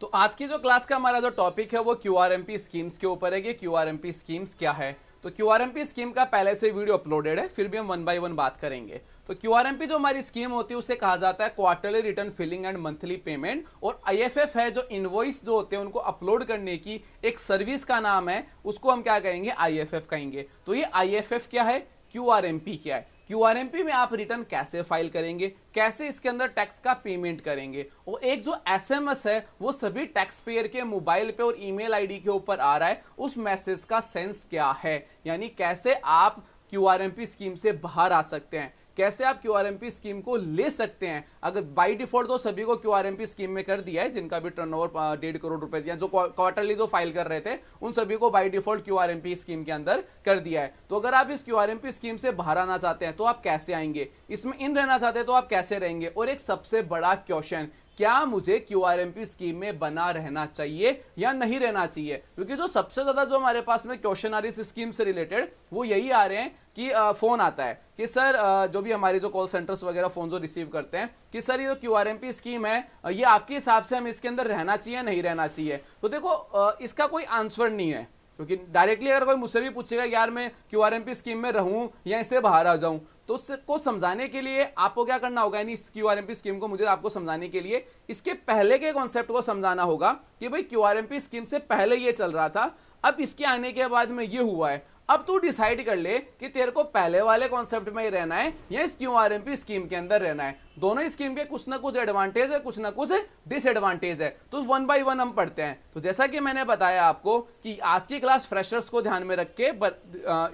तो आज की जो क्लास का हमारा जो टॉपिक है वो क्यूआरएमपी स्कीम्स के ऊपर है कि क्यूआरएमपी स्कीम्स क्या है। तो क्यूआरएमपी स्कीम का पहले से वीडियो अपलोडेड है, फिर भी हम वन बाय वन बात करेंगे। तो क्यूआरएमपी जो हमारी स्कीम होती है उसे कहा जाता है quarterly return filing and monthly payment, और आईएफएफ है जो इनवॉइस जो होते हैं उनको अपलोड करने की एक सर्विस का नाम है, उसको हम क्या कहेंगे, आईएफएफ कहेंगे। तो ये आईएफएफ क्या है, क्यूआरएमपी क्या है। क्यूआरएमपी में आप रिटर्न कैसे फाइल करेंगे, कैसे इसके अंदर टैक्स का पेमेंट करेंगे, और एक जो एसएमएस है वो सभी टैक्स पेयर के मोबाइल पे और ईमेल आईडी के ऊपर आ रहा है, उस मैसेज का सेंस क्या है, यानी कैसे आप क्यूआरएमपी स्कीम से बाहर आ सकते हैं, कैसे आप क्यूआरएमपी स्कीम को ले सकते हैं। अगर बाय डिफॉल्ट तो सभी को क्यूआरएमपी स्कीम में कर दिया है, जिनका भी टर्नओवर 1.5 करोड़ रुपए दिया, जो क्वार्टरली जो फाइल कर रहे थे उन सभी को बाय डिफॉल्ट क्यूआरएमपी स्कीम के अंदर कर दिया है। तो अगर आप इस क्यूआरएमपी स्कीम से बाहर आना चाहते हैं तो आप कैसे आएंगे, इसमें इन रहना चाहते हैं तो आप कैसे रहेंगे, और एक सबसे बड़ा क्वेश्चन, क्या मुझे क्यूआरएमपी स्कीम में बना रहना चाहिए या नहीं रहना चाहिए। क्योंकि जो सबसे ज्यादा जो हमारे पास में क्वेश्चन आ रही है इस स्कीम से रिलेटेड वो यही आ रहे हैं कि फोन आता है कि सर जो भी हमारे जो कॉल सेंटर्स वगैरह फोन जो रिसीव करते हैं कि सर ये जो क्यूआरएमपी स्कीम है ये आपके हिसाब से हम इसके अंदर रहना चाहिए नहीं रहना चाहिए। तो देखो इसका कोई आंसर नहीं है, क्योंकि डायरेक्टली अगर कोई मुझसे भी पूछेगा यार मैं क्यूआरएमपी स्कीम में रहूं या इससे बाहर आ जाऊं, तो उसको समझाने के लिए आपको क्या करना होगा, यानी इस क्यूआरएमपी स्कीम को मुझे आपको समझाने के लिए इसके पहले के कॉन्सेप्ट को समझाना होगा कि भाई क्यूआरएमपी स्कीम से पहले ये चल रहा था, अब इसके आने के बाद में ये हुआ है। अब तू डिसाइड कर ले कि तेरे को पहले वाले कॉन्सेप्ट में ही रहना है या इस क्यूआरएमपी स्कीम के अंदर रहना है। दोनों स्कीम के कुछ ना कुछ एडवांटेज है, कुछ ना कुछ डिसएडवांटेज है, तो वन बाय वन हम पढ़ते हैं। तो जैसा कि मैंने बताया आपको कि आज की क्लास फ्रेशर्स को ध्यान में रख के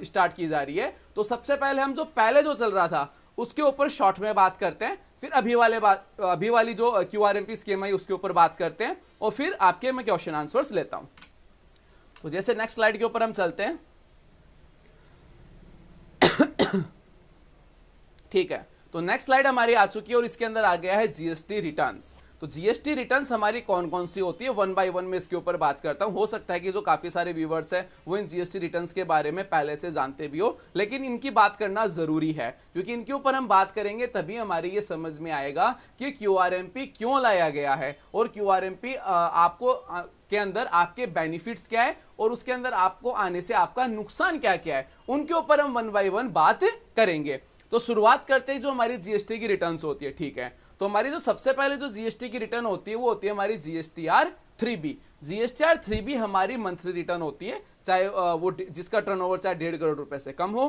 स्टार्ट की जा रही है। तो सबसे पहले हम जो पहले जो चल रहा था उसके ऊपर शॉर्ट में बात करते हैं, फिर अभी वाली जो क्यूआरएमपी स्कीम है उसके ऊपर बात करते हैं, और फिर आपके मैं क्वेश्चन आंसर्स लेता हूं। तो जैसे नेक्स्ट स्लाइड के ऊपर हम चलते हैं। ठीक है, तो नेक्स्ट स्लाइड हमारी आ चुकी है और इसके अंदर आ गया है जीएसटी रिटर्न्स। तो जीएसटी रिटर्न्स हमारी कौन कौन सी होती है, वन बाय वन में इसके ऊपर बात करता हूं। हो सकता है कि जो काफी सारे व्यूवर्स हैं वो इन जीएसटी रिटर्न्स के बारे में पहले से जानते भी हो, लेकिन इनकी बात करना जरूरी है, क्योंकि इनके ऊपर हम बात करेंगे तभी हमारी ये समझ में आएगा कि क्यूआरएमपी क्यों लाया गया है, और क्यूआरएमपी आपको के अंदर आपके बेनिफिट्स क्या है, और उसके अंदर आपको आने से आपका नुकसान क्या क्या है, उनके ऊपर हम वन बाय वन बात करेंगे। तो शुरुआत करते हैं जो हमारी जीएसटी की रिटर्न्स होती है। ठीक है, तो हमारी जो सबसे पहले जो जीएसटी की रिटर्न होती है वो होती है हमारी जीएसटीआर 3B। जीएसटीआर 3B हमारी मंथली रिटर्न होती है, चाहे वो जिसका टर्नओवर चाहे 1.5 करोड़ रुपए से कम हो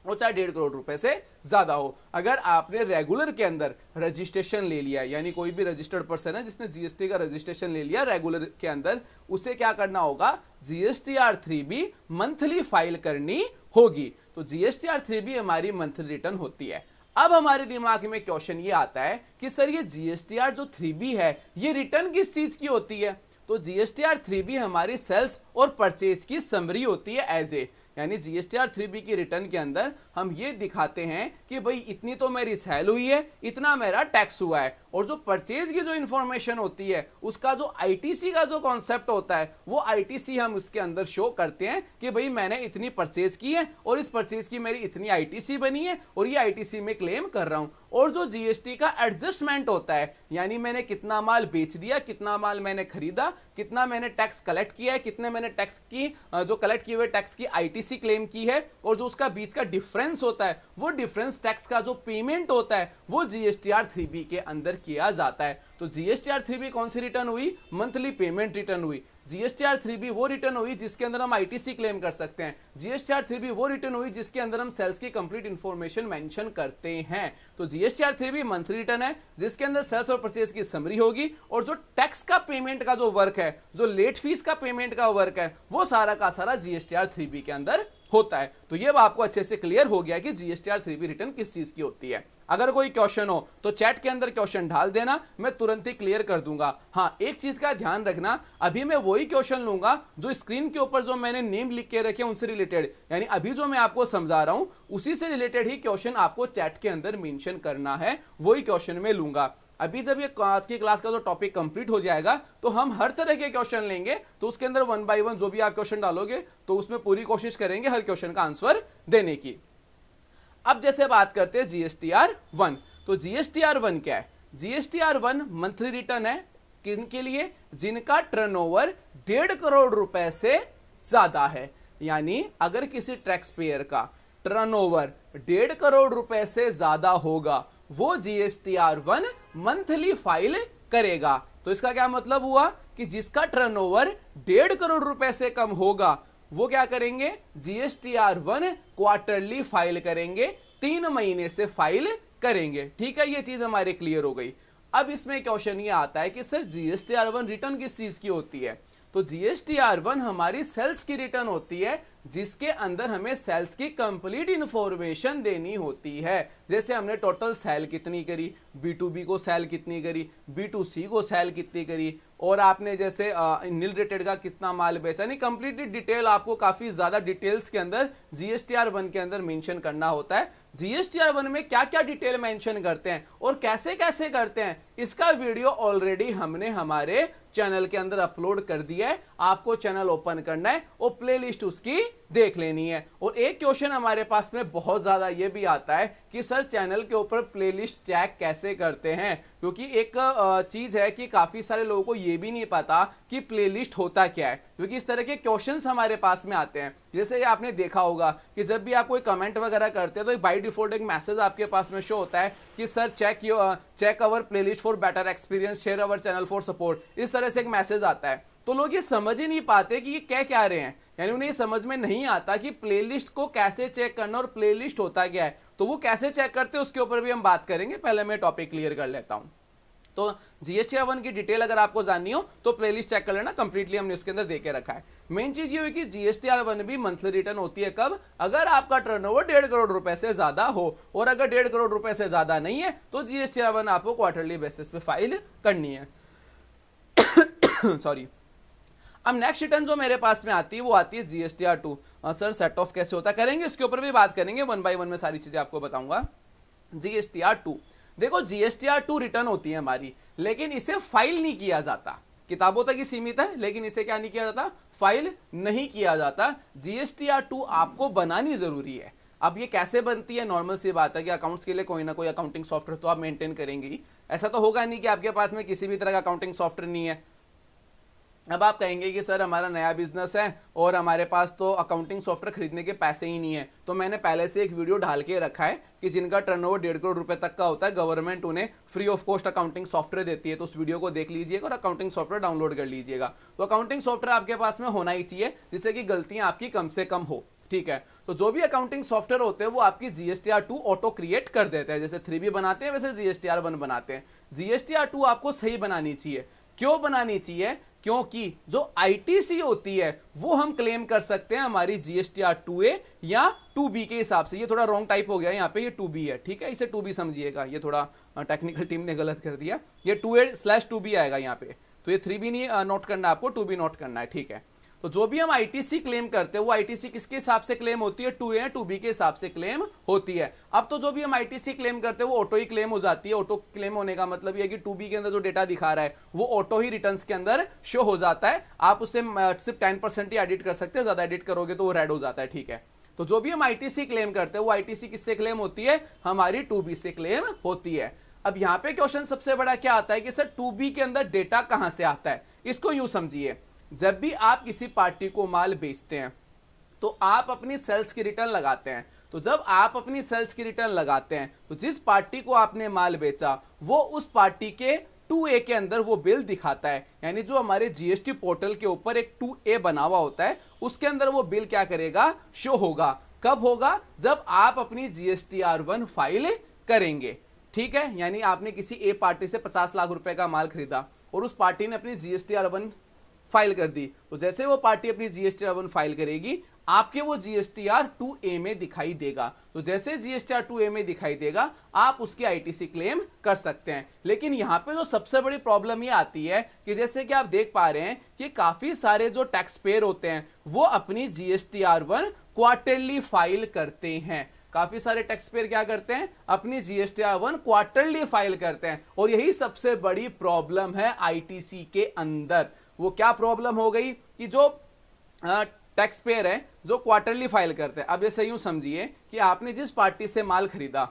और चाहे 1.5 करोड़ रुपए से ज्यादा हो। अगर आपने रेगुलर के अंदर रजिस्ट्रेशन ले लिया, यानी कोई भी रजिस्टर्ड पर्सन है जिसने जीएसटी का रजिस्ट्रेशन ले लिया रेगुलर के अंदर, उसे क्या करना होगा, जीएसटीआर 3B मंथली फाइल करनी होगी। तो जीएसटीआर 3B हमारी मंथली रिटर्न होती है। अब हमारे दिमाग में क्वेश्चन ये आता है कि सर ये जीएसटीआर जो 3B है ये रिटर्न किस चीज की होती है। तो जीएसटीआर 3B हमारी सेल्स और परचेज की समरी होती है एज ए, यानी जीएसटीआर 3B की रिटर्न के अंदर हम ये दिखाते हैं कि भाई इतनी तो मेरी सेल हुई है, इतना मेरा टैक्स हुआ है, और जो परचेज की जो इंफॉर्मेशन होती है उसका जो आईटीसी का जो कॉन्सेप्ट होता है वो आईटीसी हम उसके अंदर शो करते हैं कि भाई मैंने इतनी परचेज की है और इस परचेज की मेरी इतनी आईटीसी बनी है और ये आईटीसी में क्लेम कर रहा हूं। और जो जीएसटी का एडजस्टमेंट होता है, यानी मैंने कितना माल बेच दिया, कितना माल मैंने खरीदा, कितना मैंने टैक्स कलेक्ट किया है, कितने मैंने टैक्स की जो कलेक्ट किए हुए टैक्स की आईटीसी क्लेम की है, और जो उसका बीच का डिफरेंस होता है वो डिफरेंस टैक्स का जो पेमेंट होता है वो जीएसटीआर 3B के अंदर किया जाता है। तो जीएसटीआर 3B कौन सी रिटर्न हुई, मंथली पेमेंट रिटर्न हुई। जीएसटीआर 3B वो रिटर्न हुई जिसके अंदर हम आईटीसी क्लेम कर सकते हैं। जीएसटीआर 3B वो रिटर्न हुई जिसके अंदर हम सेल्स की कंप्लीट इंफॉर्मेशन मेंशन करते हैं। तो जीएसटीआर 3B मंथली रिटर्न है जिसके अंदर सेल्स और परचेज की समरी होगी, और जो टैक्स का पेमेंट का जो वर्क है, जो लेट फीस का पेमेंट का वर्क है, वो सारा का सारा जीएसटीआर 3B के अंदर होता है। तो ये आपको अच्छे से क्लियर हो गया कि जीएसटीआर 3B रिटर्न किस चीज की होती है। अगर कोई क्वेश्चन हो तो चैट के अंदर क्वेश्चन डाल देना, मैं तुरंत ही क्लियर कर दूंगा। हाँ, एक चीज का ध्यान रखना, अभी मैं वही क्वेश्चन लूंगा जो स्क्रीन के ऊपर जो मैंने नेम लिख के रखे उनसे रिलेटेड, यानी अभी जो मैं आपको समझा रहा हूं उसी से रिलेटेड ही क्वेश्चन आपको चैट के अंदर मेंशन करना है, वही क्वेश्चन में लूंगा। अभी जब ये आज की क्लास का जो टॉपिक कंप्लीट हो जाएगा तो हम हर तरह के क्वेश्चन लेंगे, तो उसके अंदर वन बाय वन जो भी आप क्वेश्चन डालोगे तो उसमें पूरी कोशिश करेंगे हर क्वेश्चन का आंसर देने की। अब जैसे बात करते हैं जीएसटीआर 1, तो जीएसटीआर 1 क्या है। जीएसटीआर 1 मंथली रिटर्न है किनके लिए? जिनका टर्नओवर 1.5 करोड़ रुपए से ज्यादा है। यानी अगर किसी टैक्स पेयर का टर्नओवर 1.5 करोड़ रुपए से ज्यादा होगा वो GSTR1 मंथली फाइल करेगा। तो इसका क्या मतलब हुआ कि जिसका टर्नओवर 1.5 करोड़ रुपए से कम होगा वो क्या करेंगे? GSTR1 क्वार्टरली फाइल करेंगे, 3 महीने से फाइल करेंगे। ठीक है, ये चीज हमारे क्लियर हो गई। अब इसमें क्वेश्चन ये आता है कि सर GSTR1 रिटर्न किस चीज की होती है? तो GSTR1 हमारी सेल्स की रिटर्न होती है, जिसके अंदर हमें सेल्स की कंप्लीट इंफॉर्मेशन देनी होती है। जैसे हमने टोटल सेल कितनी करी, B2B को सेल कितनी करी, B2C को सेल कितनी करी, और आपने जैसे नील रेटेड का कितना माल बेचा, नहीं कंप्लीटली डिटेल आपको काफी ज्यादा डिटेल्स के अंदर GSTR1 के अंदर मेंशन करना होता है। GSTR1 में क्या क्या डिटेल मेंशन करते हैं और कैसे कैसे करते हैं, इसका वीडियो ऑलरेडी हमने हमारे चैनल के अंदर अपलोड कर दिया है। आपको चैनल ओपन करना है और प्लेलिस्ट उसकी देख लेनी है। और एक क्वेश्चन हमारे पास में बहुत ज्यादा ये भी आता है कि सर चैनल के ऊपर प्लेलिस्ट चेक कैसे करते हैं, क्योंकि एक चीज है कि काफी सारे लोगों को ये भी नहीं पता कि प्लेलिस्ट होता क्या है, क्योंकि इस तरह के क्वेश्चंस हमारे पास में आते हैं। जैसे आपने देखा होगा कि जब भी आप कोई कमेंट वगैरह करते हैं तो बाय डिफॉल्ट एक मैसेज आपके पास में शो होता है कि sir check our playlist for better experience, share our channel for support, इस तरह से एक मैसेज आता है। तो लोग ये समझ ही नहीं पाते कि ये क्या रहे हैं, यानी उन्हें ये समझ में नहीं आता कि प्लेलिस्ट को कैसे चेक करना और प्लेलिस्ट होता क्या है। तो वो कैसे चेक करते हैं उसके ऊपर भी हम बात करेंगे। पहले मैं टॉपिक क्लियर कर लेता हूं। तो GSTR1 की डिटेल अगर आपको जाननी हो तो प्लेलिस्ट चेक कर लेना, कंप्लीटली हमने उसके अंदर देके रखा है। मेन चीज ये हुई कि GSTR1 भी मंथली रिटर्न होती है कब? अगर आपका टर्नओवर 1.5 करोड़ रुपए से ज्यादा हो, और अगर 1.5 करोड़ रुपए से ज्यादा नहीं है तो GSTR1 आपको क्वार्टरली बेसिस पे फाइल करनी है। सॉरी। अब नेक्स्ट रिटर्न जो मेरे पास में आती है वो आती है GSTR2। सर सेट ऑफ कैसे होता है, करेंगे इसके ऊपर भी बात करेंगे, 1 बाय 1 में सारी चीजें आपको बताऊंगा। GSTR2 देखो, GSTR2 रिटर्न होती है हमारी, लेकिन इसे फाइल नहीं किया जाता। किताबों तक ही सीमित है, लेकिन इसे क्या नहीं किया जाता? फाइल नहीं किया जाता। GSTR2 आपको बनानी जरूरी है। अब ये कैसे बनती है? नॉर्मल सी बात है कि अकाउंट्स के लिए कोई ना कोई अकाउंटिंग सॉफ्टवेयर तो आप मेंटेन करेंगे ही। ऐसा तो होगा नहीं कि आपके पास में किसी भी तरह का अकाउंटिंग सॉफ्टवेयर नहीं है। अब आप कहेंगे कि सर हमारा नया बिजनेस है और हमारे पास तो अकाउंटिंग सॉफ्टवेयर खरीदने के पैसे ही नहीं है। तो मैंने पहले से एक वीडियो डाल के रखा है कि जिनका टर्नओवर 1.5 करोड़ रुपए तक का होता है, गवर्नमेंट उन्हें free of cost accounting software देती है। तो उस वीडियो को देख लीजिएगा और अकाउंटिंग सॉफ्टवेयर डाउनलोड कर लीजिएगा। तो अकाउंटिंग सॉफ्टवेयर आपके पास में होना ही चाहिए, जिससे कि गलतियां आपकी कम से कम हो। ठीक है, तो जो भी अकाउंटिंग सॉफ्टवेयर होते हैं वो आपकी GSTR2 ऑटो क्रिएट कर देते हैं। जैसे 3B बनाते हैं वैसे GSTR1 बनाते हैं। GSTR2 आपको सही बनानी चाहिए। क्यों बनानी चाहिए? क्योंकि जो ITC होती है वो हम क्लेम कर सकते हैं हमारी GSTR2A या 2B के हिसाब से। ये थोड़ा रॉन्ग टाइप हो गया यहाँ पे, ये 2B है। ठीक है, इसे 2B समझिएगा, ये थोड़ा टेक्निकल टीम ने गलत कर दिया। ये 2A/2B आएगा यहाँ पे, तो ये 3B नहीं नोट करना, आपको 2B नोट करना है। ठीक है, तो जो भी हम ITC क्लेम करते हैं वो ITC किसके हिसाब से क्लेम होती है? 2A या 2B के हिसाब से क्लेम होती है। अब तो जो भी हम ITC क्लेम करते हैं वो ऑटो ही क्लेम हो जाती है। ऑटो क्लेम होने का मतलब ये है कि 2B के अंदर जो डेटा दिखा रहा है वो ऑटो ही रिटर्न्स के अंदर शो हो जाता है। आप उससे सिर्फ 10% ही एडिट कर सकते हैं, ज्यादा एडिट करोगे तो वो रेड हो जाता है। ठीक है, तो जो भी हम ITC क्लेम करते हैं वो ITC किससे क्लेम होती है? हमारी 2B से क्लेम होती है। अब यहाँ पे क्वेश्चन सबसे बड़ा क्या आता है कि सर 2B के अंदर डेटा कहां से आता है? इसको यूं समझिए, जब भी आप किसी पार्टी को माल बेचते हैं तो आप अपनी सेल्स की रिटर्न लगाते हैं। तो जब आप अपनी सेल्स की रिटर्न लगाते हैं तो जिस पार्टी को आपने माल बेचा वो उस पार्टी के 2A के अंदर वो बिल दिखाता है। यानी जो हमारे GST पोर्टल के ऊपर एक 2A बना हुआ होता है उसके अंदर वो बिल क्या करेगा? शो होगा। कब होगा? जब आप अपनी GSTR1 फाइल करेंगे। ठीक है, यानी आपने किसी ए पार्टी से 50 लाख रुपए का माल खरीदा और उस पार्टी ने अपनी GSTR1 फाइल कर दी। तो जैसे वो पार्टी अपनी GSTR1 फाइल करेगी आपके वो GSTR2A में दिखाई देगा। तो जैसे GSTR2A में दिखाई देगा आप उसकी ITC क्लेम कर सकते हैं। लेकिन यहाँ पे जो सबसे बड़ी प्रॉब्लम ये आती है कि जैसे कि आप देख पा रहे हैं कि काफी सारे जो टैक्स पेयर होते हैं वो अपनी GSTR1 क्वार्टरली फाइल करते हैं। काफी सारे टैक्स पेयर क्या करते हैं? अपनी GSTR1 क्वार्टरली फाइल करते हैं। और यही सबसे बड़ी प्रॉब्लम है ITC के अंदर। वो क्या प्रॉब्लम हो गई कि जो टैक्स पेयर है जो क्वार्टरली फाइल करते हैं। अब जैसे यूं समझिए कि आपने जिस पार्टी से माल खरीदा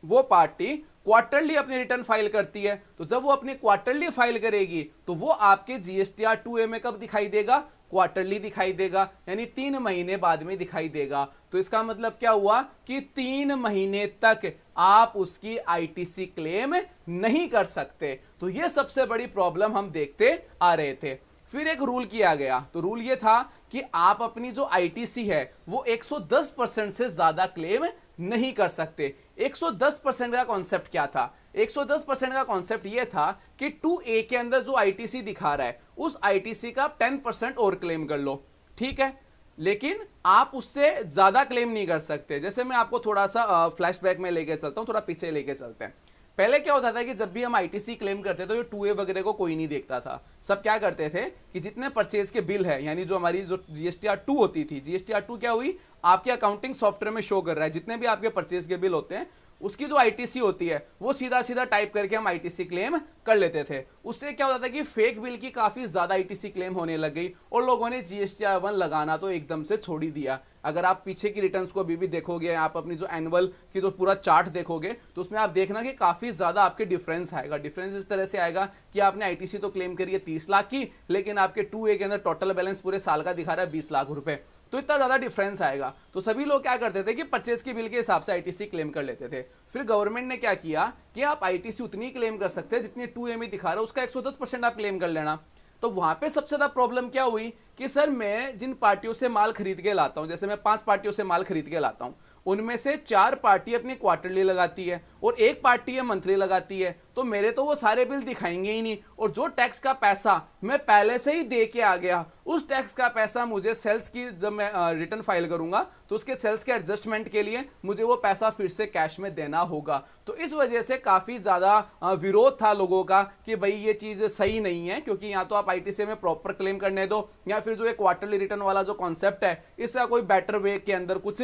वो पार्टी क्वार्टरली अपनी रिटर्न फाइल करती है, तो जब वो अपनी क्वार्टरली फाइल करेगी तो वो आपके जीएसटीआर 2A में कब दिखाई देगा? क्वार्टरली दिखाई देगा, यानी 3 महीने बाद में दिखाई देगा। तो इसका मतलब क्या हुआ कि 3 महीने तक आप उसकी आईटीसी क्लेम नहीं कर सकते। तो ये सबसे बड़ी प्रॉब्लम हम देखते आ रहे थे। फिर एक रूल किया गया, तो रूल ये था कि आप अपनी जो आईटीसी है वो 110% से ज्यादा क्लेम नहीं कर सकते। 110% का कॉन्सेप्ट क्या था? 110% का कॉन्सेप्ट यह था कि 2A के अंदर जो आईटीसी दिखा रहा है उस आईटीसी का 10% और क्लेम कर लो, ठीक है, लेकिन आप उससे ज्यादा क्लेम नहीं कर सकते। जैसे मैं आपको थोड़ा सा फ्लैशबैक में लेके चलता हूं, थोड़ा पीछे लेके चलते हैं। पहले क्या होता था कि जब भी हम आईटीसी क्लेम करते तो ये 2A वगैरह को कोई नहीं देखता था। सब क्या करते थे कि जितने परचेज के बिल है, यानी जो हमारी जो जीएसटीआर 2 होती थी, जीएसटीआर 2 क्या हुई, आपके अकाउंटिंग सॉफ्टवेयर में शो कर रहा है जितने भी आपके परचेज के बिल होते हैं उसकी जो आईटीसी होती है वो सीधा सीधा टाइप करके हम आईटीसी क्लेम कर लेते थे। उससे क्या होता था कि फेक बिल की काफी ज्यादा आईटीसी क्लेम होने लग गई और लोगों ने जीएसटीआर 1 लगाना तो एकदम से छोड़ ही दिया। अगर आप पीछे की रिटर्न्स को अभी भी देखोगे, आप अपनी जो एनुअल की जो पूरा चार्ट देखोगे तो उसमें आप देखना कि काफी ज्यादा आपके डिफरेंस आएगा। डिफरेंस इस तरह से आएगा कि आपने आईटीसी तो क्लेम करी है 30 लाख की, लेकिन आपके 2A के अंदर टोटल बैलेंस पूरे साल का दिखा रहा है 20 लाख रुपए, तो इतना ज्यादा डिफरेंस आएगा। तो सभी लोग क्या करते थे कि परचेज के बिल के हिसाब से आईटीसी क्लेम कर लेते थे। फिर गवर्नमेंट ने क्या किया कि आप आईटीसी उतनी क्लेम कर सकते हैं जितनी 2A में दिखा रहा है उसका 110% आप क्लेम कर लेना। तो वहां पे सबसे ज्यादा प्रॉब्लम क्या हुई कि सर मैं जिन पार्टियों से माल खरीद के लाता हूं, जैसे मैं 5 पार्टियों से माल खरीद के लाता हूं, उनमें से 4 पार्टी अपनी क्वार्टरली लगाती है और 1 पार्टी है मंथली लगाती है, तो मेरे तो वो सारे बिल दिखाएंगे ही नहीं। और जो टैक्स का पैसा मैं पहले से ही दे के आ गया, उस टैक्स का पैसा मुझे सेल्स की जब मैं रिटर्न फाइल करूंगा तो उसके सेल्स के एडजस्टमेंट के लिए मुझे वो पैसा फिर से कैश में देना होगा। तो इस वजह से काफी ज्यादा विरोध था लोगों का कि भाई ये चीज सही नहीं है, क्योंकि या तो आप आईटीसी में प्रॉपर क्लेम करने दो या फिर जो एक क्वार्टरली रिटर्न वाला जो कॉन्सेप्ट है इसका कोई बेटर वे के अंदर कुछ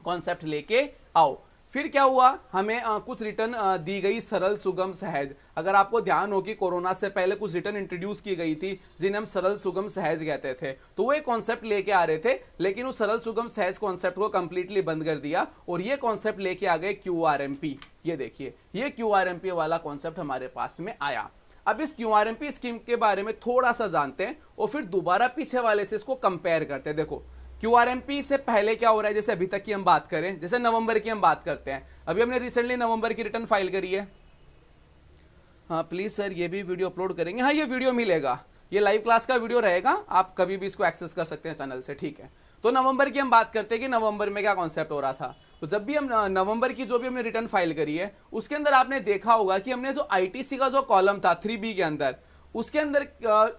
कॉन्सेप्ट लेके आओ। फिर क्या हुआ, हमें कुछ रिटर्न दी गई सरल सुगम सहज। अगर आपको ध्यान हो कि कोरोना से पहले कुछ रिटर्न इंट्रोड्यूस की गई थी जिन्हें हम सरल सुगम सहज कहते थे, तो वो एक कॉन्सेप्ट लेके आ रहे थे, लेकिन उस सरल सुगम सहज कॉन्सेप्ट को कंप्लीटली बंद कर दिया और ये कॉन्सेप्ट लेके आ गए क्यूआरएमपी। ये देखिए, ये क्यूआरएमपी वाला कॉन्सेप्ट हमारे पास में आया। अब इस क्यूआरएमपी स्कीम के बारे में थोड़ा सा जानते हैं और फिर दोबारा पीछे वाले से इसको कंपेयर करते हैं। देखो क्यूआरएमपी से पहले क्या हो रहा है, जैसे अभी तक की हम बात करें, जैसे नवंबर की हम बात करते हैं, अभी हमने रिसेंटली नवंबर की रिटर्न फाइल करी है। हाँ प्लीज सर ये भी वीडियो अपलोड करेंगे, हाँ ये वीडियो मिलेगा, ये लाइव क्लास का वीडियो रहेगा, आप कभी भी इसको एक्सेस कर सकते हैं चैनल से, ठीक है। तो नवंबर की हम बात करते हैं कि नवंबर में क्या कॉन्सेप्ट हो रहा था। तो जब भी हम नवंबर की जो भी हमने रिटर्न फाइल करी है उसके अंदर आपने देखा होगा कि हमने जो आईटीसी का जो कॉलम था 3B के अंदर, उसके अंदर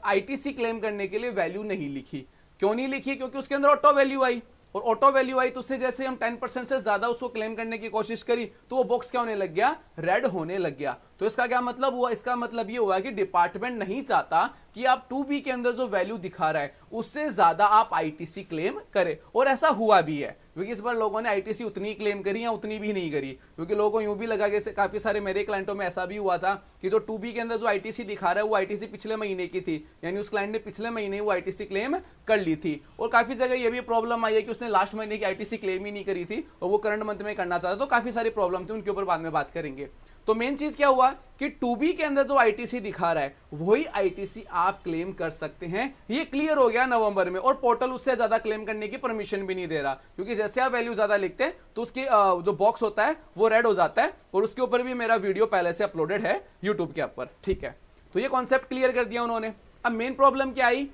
आईटीसी क्लेम करने के लिए वैल्यू नहीं लिखी। क्यों नहीं लिखी? क्योंकि उसके अंदर ऑटो वैल्यू आई, और ऑटो वैल्यू आई तो उससे जैसे हम 10% से ज्यादा उसको क्लेम करने की कोशिश करी तो वो बॉक्स क्या होने लग गया, रेड होने लग गया। तो इसका क्या मतलब हुआ, इसका मतलब ये हुआ कि डिपार्टमेंट नहीं चाहता कि आप 2B के अंदर जो वैल्यू दिखा रहा है उससे ज्यादा आप आईटीसी क्लेम करें, और ऐसा हुआ भी है, क्योंकि इस बार लोगों ने आईटीसी उतनी क्लेम करी या उतनी भी नहीं करी, क्योंकि लोगों को यूं भी लगा, जैसे काफी सारे मेरे क्लाइंटों में ऐसा भी हुआ था कि जो 2B के अंदर जो आईटीसी दिखा रहा है वो आईटीसी पिछले महीने की थी, यानी उस क्लाइंट ने पिछले महीने वो आईटीसी क्लेम कर ली थी। और काफी जगह ये भी प्रॉब्लम आई है कि उसने लास्ट महीने की आईटीसी क्लेम ही नहीं करी थी और वो करंट मंथ में करना चाहता, तो काफी सारी प्रॉब्लम थी, उनके ऊपर बाद में बात करेंगे। तो मेन चीज क्या हुआ कि 2B के अंदर जो आईटीसी दिखा रहा है वही आईटीसी आप क्लेम कर सकते हैं। ये क्लियर हो गया नवंबर में, और पोर्टल उससे ज्यादा क्लेम करने की परमिशन भी नहीं दे रहा, क्योंकि जैसे आप वैल्यू ज्यादा लिखते हैं तो उसकी जो बॉक्स होता है वो रेड हो जाता है, और उसके ऊपर भी मेरा वीडियो पहले से अपलोडेड है यूट्यूब के ऊपर, ठीक है। तो ये कॉन्सेप्ट क्लियर कर दिया उन्होंने। अब मेन प्रॉब्लम क्या आई,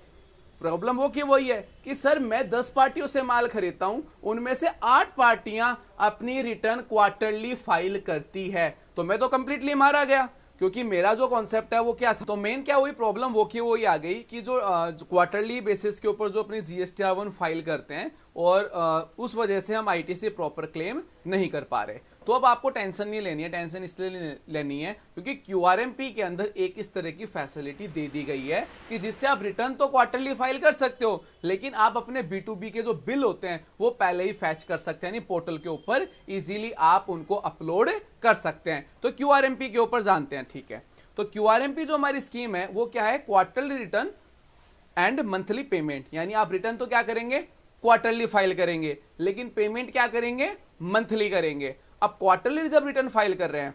प्रॉब्लम वो की वही है कि सर मैं 10 पार्टियों से माल खरीदता हूं, उनमें से 8 पार्टियां अपनी रिटर्न क्वार्टरली फाइल करती है, तो मैं तो कंप्लीटली मारा गया, क्योंकि मेरा जो कॉन्सेप्ट है वो क्या था। तो मेन क्या हुई प्रॉब्लम, वो की वही आ गई कि जो क्वार्टरली बेसिस के ऊपर जो अपनी जीएसटीआर 1 फाइल करते हैं, और उस वजह से हम आईटीसी प्रॉपर क्लेम नहीं कर पा रहे। तो अब आपको टेंशन नहीं लेनी है, टेंशन इसलिए लेनी है क्योंकि क्यूआरएमपी के अंदर एक इस तरह की फैसिलिटी दे दी गई है कि जिससे आप रिटर्न तो क्वार्टरली फाइल कर सकते हो, लेकिन आप अपने B2B के जो बिल होते हैं वो पहले ही फैच कर सकते हैं, यानी पोर्टल के ऊपर इजीली आप उनको अपलोड कर सकते हैं। तो क्यूआरएमपी के ऊपर जानते हैं, ठीक है। तो क्यूआरएमपी जो हमारी स्कीम है वो क्या है, quarterly return and monthly payment, यानी आप रिटर्न तो क्या करेंगे, क्वार्टरली फाइल करेंगे, लेकिन पेमेंट क्या करेंगे, मंथली करेंगे। अब क्वार्टरली जब रिटर्न फाइल कर रहे हैं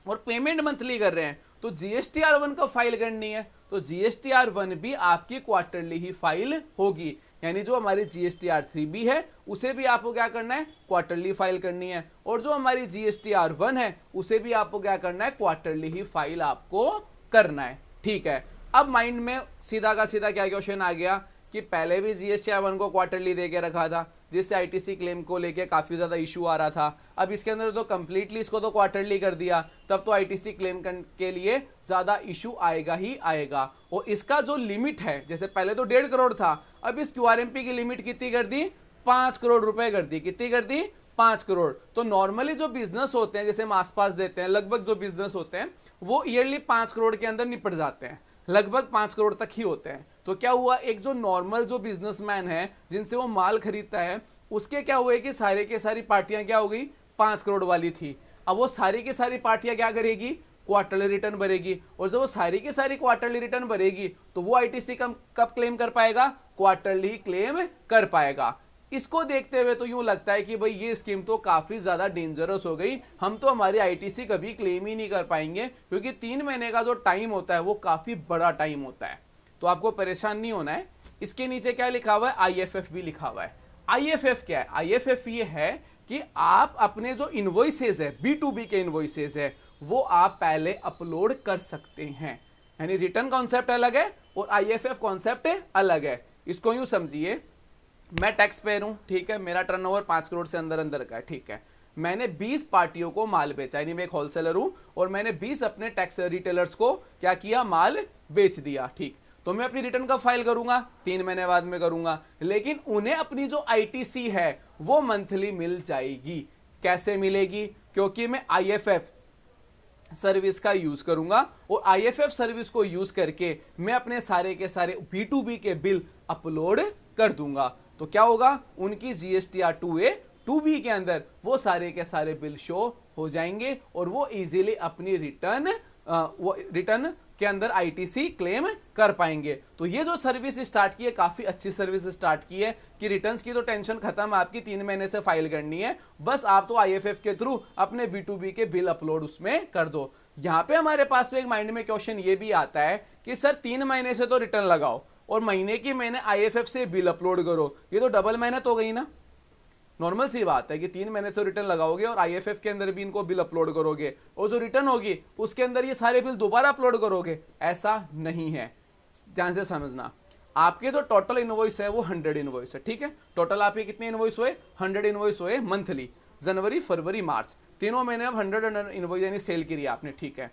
और पेमेंट मंथली कर रहे हैं तो GSTR1 कब फाइल करनी है, तो GSTR1 भी आपकी क्वार्टरली ही फाइल होगी। यानी जो हमारी GSTR3 भी है उसे भी आपको क्या करना है, क्वार्टरली फाइल करनी है, और जो हमारी GSTR1 है उसे भी आपको क्या करना है, क्वार्टरली ही फाइल आपको करना है। ठीक है, अब माइंड में सीधा का सीधा क्या क्वेश्चन आ गया कि पहले भी GSTR1 को क्वार्टरली दे के रखा था, जिससे ITC क्लेम को लेके काफी ज्यादा इशू आ रहा था। अब इसके अंदर तो कंप्लीटली इसको तो क्वार्टरली कर दिया, तब तो ITC क्लेम के लिए ज्यादा इशू आएगा ही आएगा। और इसका जो लिमिट है, जैसे पहले तो 1.5 करोड़ था, अब इस QRMP की लिमिट कितनी कर दी, 5 करोड़ रुपए कर दी। कितनी कर दी, 5 करोड़। तो नॉर्मली जो बिजनेस होते हैं, जैसे हम आसपास देते हैं, लगभग जो बिजनेस होते हैं वो ईयरली 5 करोड़ के अंदर निपट जाते हैं, लगभग 5 करोड़ तक ही होते हैं। तो क्या हुआ, एक जो नॉर्मल जो बिजनेसमैन है जिनसे वो माल खरीदता है, उसके क्या हुए कि सारे के सारी पार्टियां क्या हो गई, 5 करोड़ वाली थी। अब वो सारी की सारी पार्टियां क्या करेगी, क्वार्टरली रिटर्न भरेगी, और जब वो सारी की सारी क्वार्टरली रिटर्न भरेगी तो वो ITC कब क्लेम कर पाएगा, क्वार्टरली क्लेम कर पाएगा। इसको देखते हुए तो यूं लगता है कि भाई ये स्कीम तो काफी ज्यादा डेंजरस हो गई, हम तो हमारी ITC कभी क्लेम ही नहीं कर पाएंगे, क्योंकि 3 महीने का जो टाइम होता है वो काफी बड़ा टाइम होता है। तो आपको परेशान नहीं होना है। इसके नीचे क्या लिखा हुआ है, IFF भी लिखा हुआ है। IFF क्या है, IFF ये है कि आप अपने जो इनवॉइसेस है, B2B के इनवॉइसेस है, वो आप पहले अपलोड कर सकते हैं। यानी रिटर्न कॉन्सेप्ट अलग है और IFF कॉन्सेप्ट अलग है। इसको यूं समझिए, मैं टैक्स पेयर हूं, ठीक है, मेरा टर्नओवर 5 करोड़ से अंदर अंदर का है, ठीक है, मैंने 20 पार्टियों को माल बेचा, यानी मैं एक होलसेलर हूं और मैंने 20 अपने टैक्स रिटेलर्स को क्या किया, माल बेच दिया। ठीक, तो मैं अपनी रिटर्न कब फाइल करूंगा, 3 महीने बाद में करूंगा, लेकिन उन्हें अपनी जो ITC है वो मंथली मिल जाएगी। कैसे मिलेगी, क्योंकि मैं IFF सर्विस का यूज करूंगा, और IFF सर्विस को यूज करके मैं अपने सारे के सारे B2B के बिल अपलोड कर दूंगा। तो क्या होगा, उनकी GSTR2A 2B के अंदर वो सारे के सारे बिल शो हो जाएंगे और वो इजीली अपनी रिटर्न के अंदर ITC क्लेम कर पाएंगे। तो ये जो सर्विस स्टार्ट की है, काफी अच्छी सर्विस स्टार्ट की है कि रिटर्न्स की तो टेंशन खत्म, आपकी 3 महीने से फाइल करनी है, बस आप तो IFF के थ्रू अपने B2B के बिल अपलोड उसमें कर दो। यहां पे हमारे पास में एक माइंड में क्वेश्चन ये भी आता है कि सर 3 महीने से तो रिटर्न लगाओ और महीने की महीने IFF से बिल अपलोड करो, ये तो डबल मेहनत हो गई ना। नॉर्मल सी बात है कि 3 महीने से रिटर्न लगाओगे और IFF के अंदर भी इनको बिल अपलोड करोगे, और जो रिटर्न होगी उसके अंदर ये सारे बिल दोबारा अपलोड करोगे, ऐसा नहीं है। ध्यान से समझना, आपके जो टोटल इनवॉइस है वो 100 इनवॉइस है, ठीक है, टोटल आपके कितने इनवॉइस हुए, 100 इनवॉइस हुए मंथली, जनवरी फरवरी मार्च, तीनों महीने अब 100 इनवॉइस यानी सेल की आपने, ठीक है।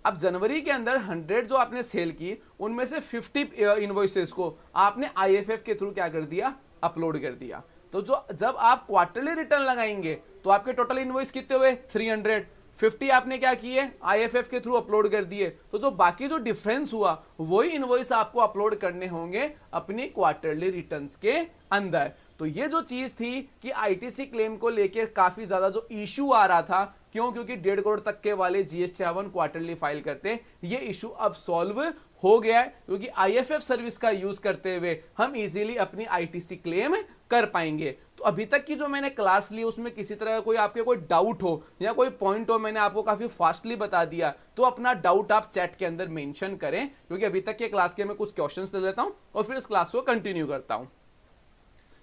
अब जनवरी के अंदर 100 जो आपने सेल की, उनमें से 50 इनवॉइसेस को आपने IFF के थ्रू क्या कर दिया, अपलोड कर दिया। तो जो जब आप क्वार्टरली रिटर्न लगाएंगे तो आपके टोटल इनवॉइस कितने हुए, 350 आपने क्या किए, IFF के थ्रू अपलोड कर दिए। तो जो बाकी जो डिफरेंस हुआ वही इनवॉइस आपको अपलोड करने होंगे अपनी क्वार्टरली रिटर्न्स के अंदर। तो ये जो चीज थी कि ITC क्लेम को लेके काफी ज्यादा जो इशू आ रहा था, क्यों, क्योंकि 1.5 करोड़ तक के वाले GSTR1 क्वार्टरली फाइल करते, ये इशू अब सॉल्व हो गया है, क्योंकि IFF सर्विस का यूज करते हुए हम इजीली अपनी ITC क्लेम कर पाएंगे। तो अभी तक की जो मैंने क्लास ली उसमें किसी तरह का कोई आपके कोई डाउट हो या कोई पॉइंट हो, मैंने आपको काफी फास्टली बता दिया, तो अपना डाउट आप चैट के अंदर मेंशन करें, क्योंकि अभी तक के क्लास के मैं कुछ क्वेश्चंस ले लेता हूं और फिर इस क्लास को कंटिन्यू करता हूं,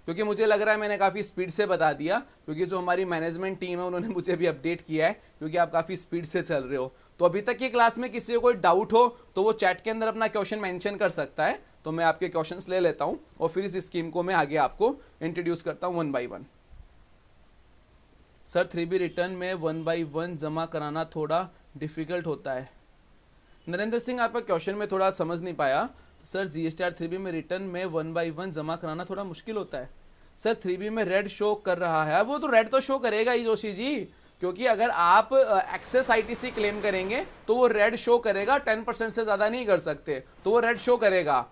क्योंकि मुझे लग रहा है मैंने काफ़ी स्पीड से बता दिया, क्योंकि जो हमारी मैनेजमेंट टीम है उन्होंने मुझे भी अपडेट किया है, क्योंकि आप काफ़ी स्पीड से चल रहे हो। तो अभी तक की क्लास में किसी को कोई डाउट हो तो वो चैट के अंदर अपना क्वेश्चन मेंशन कर सकता है, तो मैं आपके क्वेश्चंस ले लेता हूं और फिर इस स्कीम को मैं आगे आपको इंट्रोड्यूस करता हूं 1 by 1। सर 3B रिटर्न में 1 by 1 जमा कराना थोड़ा डिफिकल्ट होता है। नरेंद्र सिंह, आपका क्वेश्चन में थोड़ा समझ नहीं पाया। सर GSTR 3B में रिटर्न में 1 by 1 जमा कराना थोड़ा मुश्किल होता है। सर 3B में रेड शो कर रहा है, वो तो रेड तो शो करेगा ही जोशी जी, क्योंकि अगर आप एक्सेस ITC क्लेम करेंगे तो वो रेड शो करेगा, 10% से ज्यादा नहीं कर सकते, तो वो रेड शो करेगा।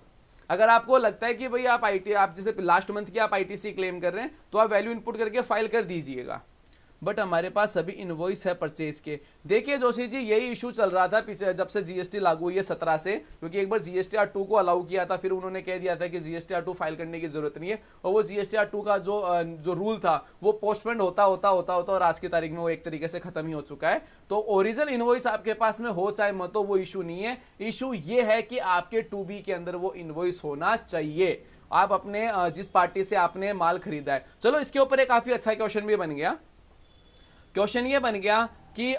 अगर आपको लगता है कि भाई आप जैसे लास्ट मंथ की आप ITC क्लेम कर रहे हैं तो आप वैल्यू इनपुट करके फाइल कर दीजिएगा। बट हमारे पास सभी इनवॉइस है परचेज के। देखिए जोशी जी, यही इशू चल रहा था पीछे जब से जीएसटी लागू हुई है 17 से, क्योंकि एक बार जीएसटीआर 2 को अलाउ किया था, फिर उन्होंने कह दिया था कि जीएसटीआर 2 फाइल करने की जरूरत नहीं है, और वो जीएसटीआर 2 का जो रूल था वो पोस्टपोन होता होता होता होता और आज की तारीख में वो एक तरीके से खत्म ही हो चुका है। तो ओरिजिनल इनवॉइस आपके पास में हो चाहे मत हो, वो इशू नहीं है। इशू ये है कि आपके 2B के अंदर वो इनवॉइस होना चाहिए, आप अपने जिस पार्टी से आपने माल खरीदा है। चलो इसके ऊपर एक काफी अच्छा क्वेश्चन भी बन गया। क्वेश्चन ये बन गया कि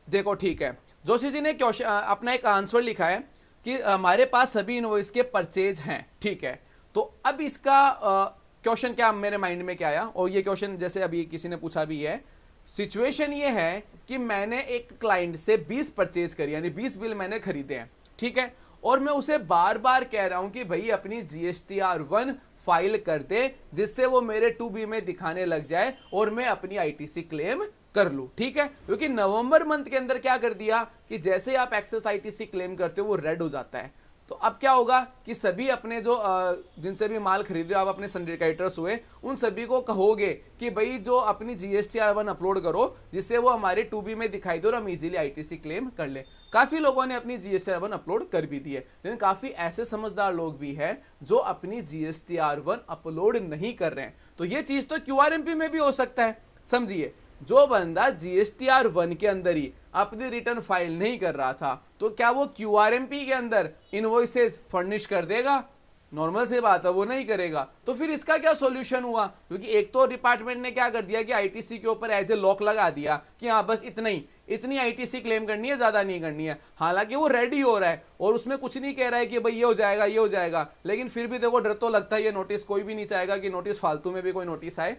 देखो ठीक है, जोशी जी ने क्वेश्चन अपना एक आंसर लिखा है कि हमारे पास सभी इनवॉइस के परचेज हैं, ठीक है। तो अब इसका क्वेश्चन क्या मेरे माइंड में क्या आया, और ये क्वेश्चन जैसे अभी किसी ने पूछा भी है, सिचुएशन ये है कि मैंने एक क्लाइंट से 20 परचेज करी, यानी 20 बिल मैंने खरीदे हैं, ठीक है, और मैं उसे बार बार कह रहा हूं कि भाई अपनी GSTR1 फाइल कर दे, जिससे वो मेरे 2B में दिखाने लग जाए और मैं अपनी ITC क्लेम कर लूं, ठीक है। क्योंकि नवंबर मंथ के अंदर क्या कर दिया कि जैसे ही आप एक्सेस ITC क्लेम करते हो वो रेड हो जाता है। तो अब क्या होगा कि सभी अपने जो जिनसे भी माल खरीदे आप अपने सिंडिकेटर्स हुए, उन सभी को कहोगे कि भाई जो अपनी GSTR1 अपलोड करो, जिससे वो हमारे 2B में दिखाई दे और हम इजीली ITC क्लेम कर ले। काफी लोगों ने अपनी GSTR1 अपलोड कर भी दी है, लेकिन काफी ऐसे समझदार लोग भी हैं जो अपनी GSTR1 अपलोड नहीं कर रहे हैं। तो ये चीज तो QRMP में भी हो सकता है। समझिए, जो बंदा GSTR1 के अंदर ही अपनी रिटर्न फाइल नहीं कर रहा था, तो क्या वो QRMP के अंदर इनवॉइसेस फर्निश कर देगा? नॉर्मल से बात है, वो नहीं करेगा। तो फिर इसका क्या सॉल्यूशन हुआ? क्योंकि एक तो डिपार्टमेंट ने क्या कर दिया कि ITC के ऊपर एज ए लॉक लगा दिया कि हाँ बस इतनी ITC क्लेम करनी है, ज्यादा नहीं करनी है। हालांकि वो रेडी हो रहा है और उसमें कुछ नहीं कह रहा है कि भाई ये हो जाएगा ये हो जाएगा, लेकिन फिर भी देखो डर तो लगता है, ये नोटिस कोई भी नहीं चाहेगा कि नोटिस फालतू में भी कोई नोटिस आए।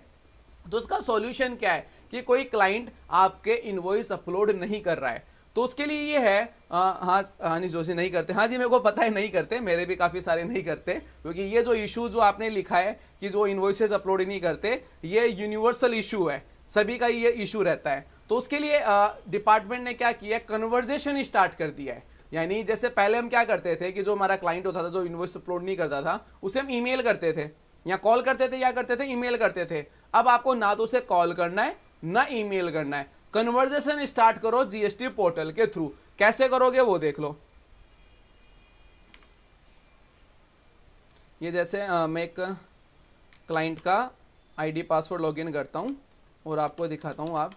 तो उसका सॉल्यूशन क्या है कि कोई क्लाइंट आपके इनवॉइस अपलोड नहीं कर रहा है, तो उसके लिए ये है हाँ नहीं जोशी नहीं करते, हाँ जी मेरे को पता है नहीं करते, मेरे भी काफी सारे नहीं करते, क्योंकि ये जो इशू जो आपने लिखा है कि जो इनवॉइसेस अपलोड नहीं करते, ये यूनिवर्सल इशू है, सभी का ये इशू रहता है। तो उसके लिए डिपार्टमेंट ने क्या किया, कन्वर्जेशन स्टार्ट कर दिया है। यानी जैसे पहले हम क्या करते थे कि जो हमारा क्लाइंट होता था जो इनवॉइस अपलोड नहीं करता था, उसे हम ईमेल करते थे या कॉल करते थे, या करते थे ईमेल करते थे। अब आपको ना तो उसे कॉल करना है ना ईमेल करना है, कन्वर्जेशन स्टार्ट करो जीएसटी पोर्टल के थ्रू। कैसे करोगे वो देख लो। ये जैसे मैं एक क्लाइंट का आईडी पासवर्ड लॉगिन करता हूं और आपको दिखाता हूं आप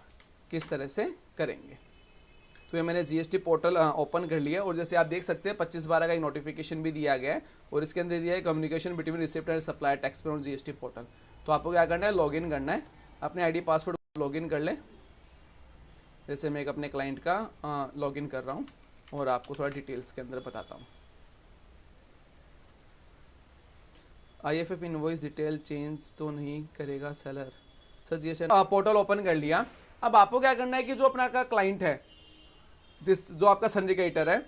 किस तरह से करेंगे। तो ये मैंने जीएसटी पोर्टल ओपन कर लिया और जैसे आप देख सकते हैं 25/12 का एक नोटिफिकेशन भी दिया गया है और इसके अंदर दिया है communication between receipt and supplier tax पे ऑन जीएसटी पोर्टल। तो आपको क्या करना है, लॉगिन करना है, अपने आईडी पासवर्ड लॉगिन कर लें। जैसे मैं एक अपने क्लाइंट का लॉगिन कर रहा हूँ और आपको थोड़ा डिटेल्स के अंदर बताता हूँ। IFF इनवॉइस डिटेल चेंज तो नहीं करेगा seller sir? GST portal open कर लिया। अब आपको क्या करना है कि जो अपना का क्लाइंट है, जो आपका सिंडिकेटर है,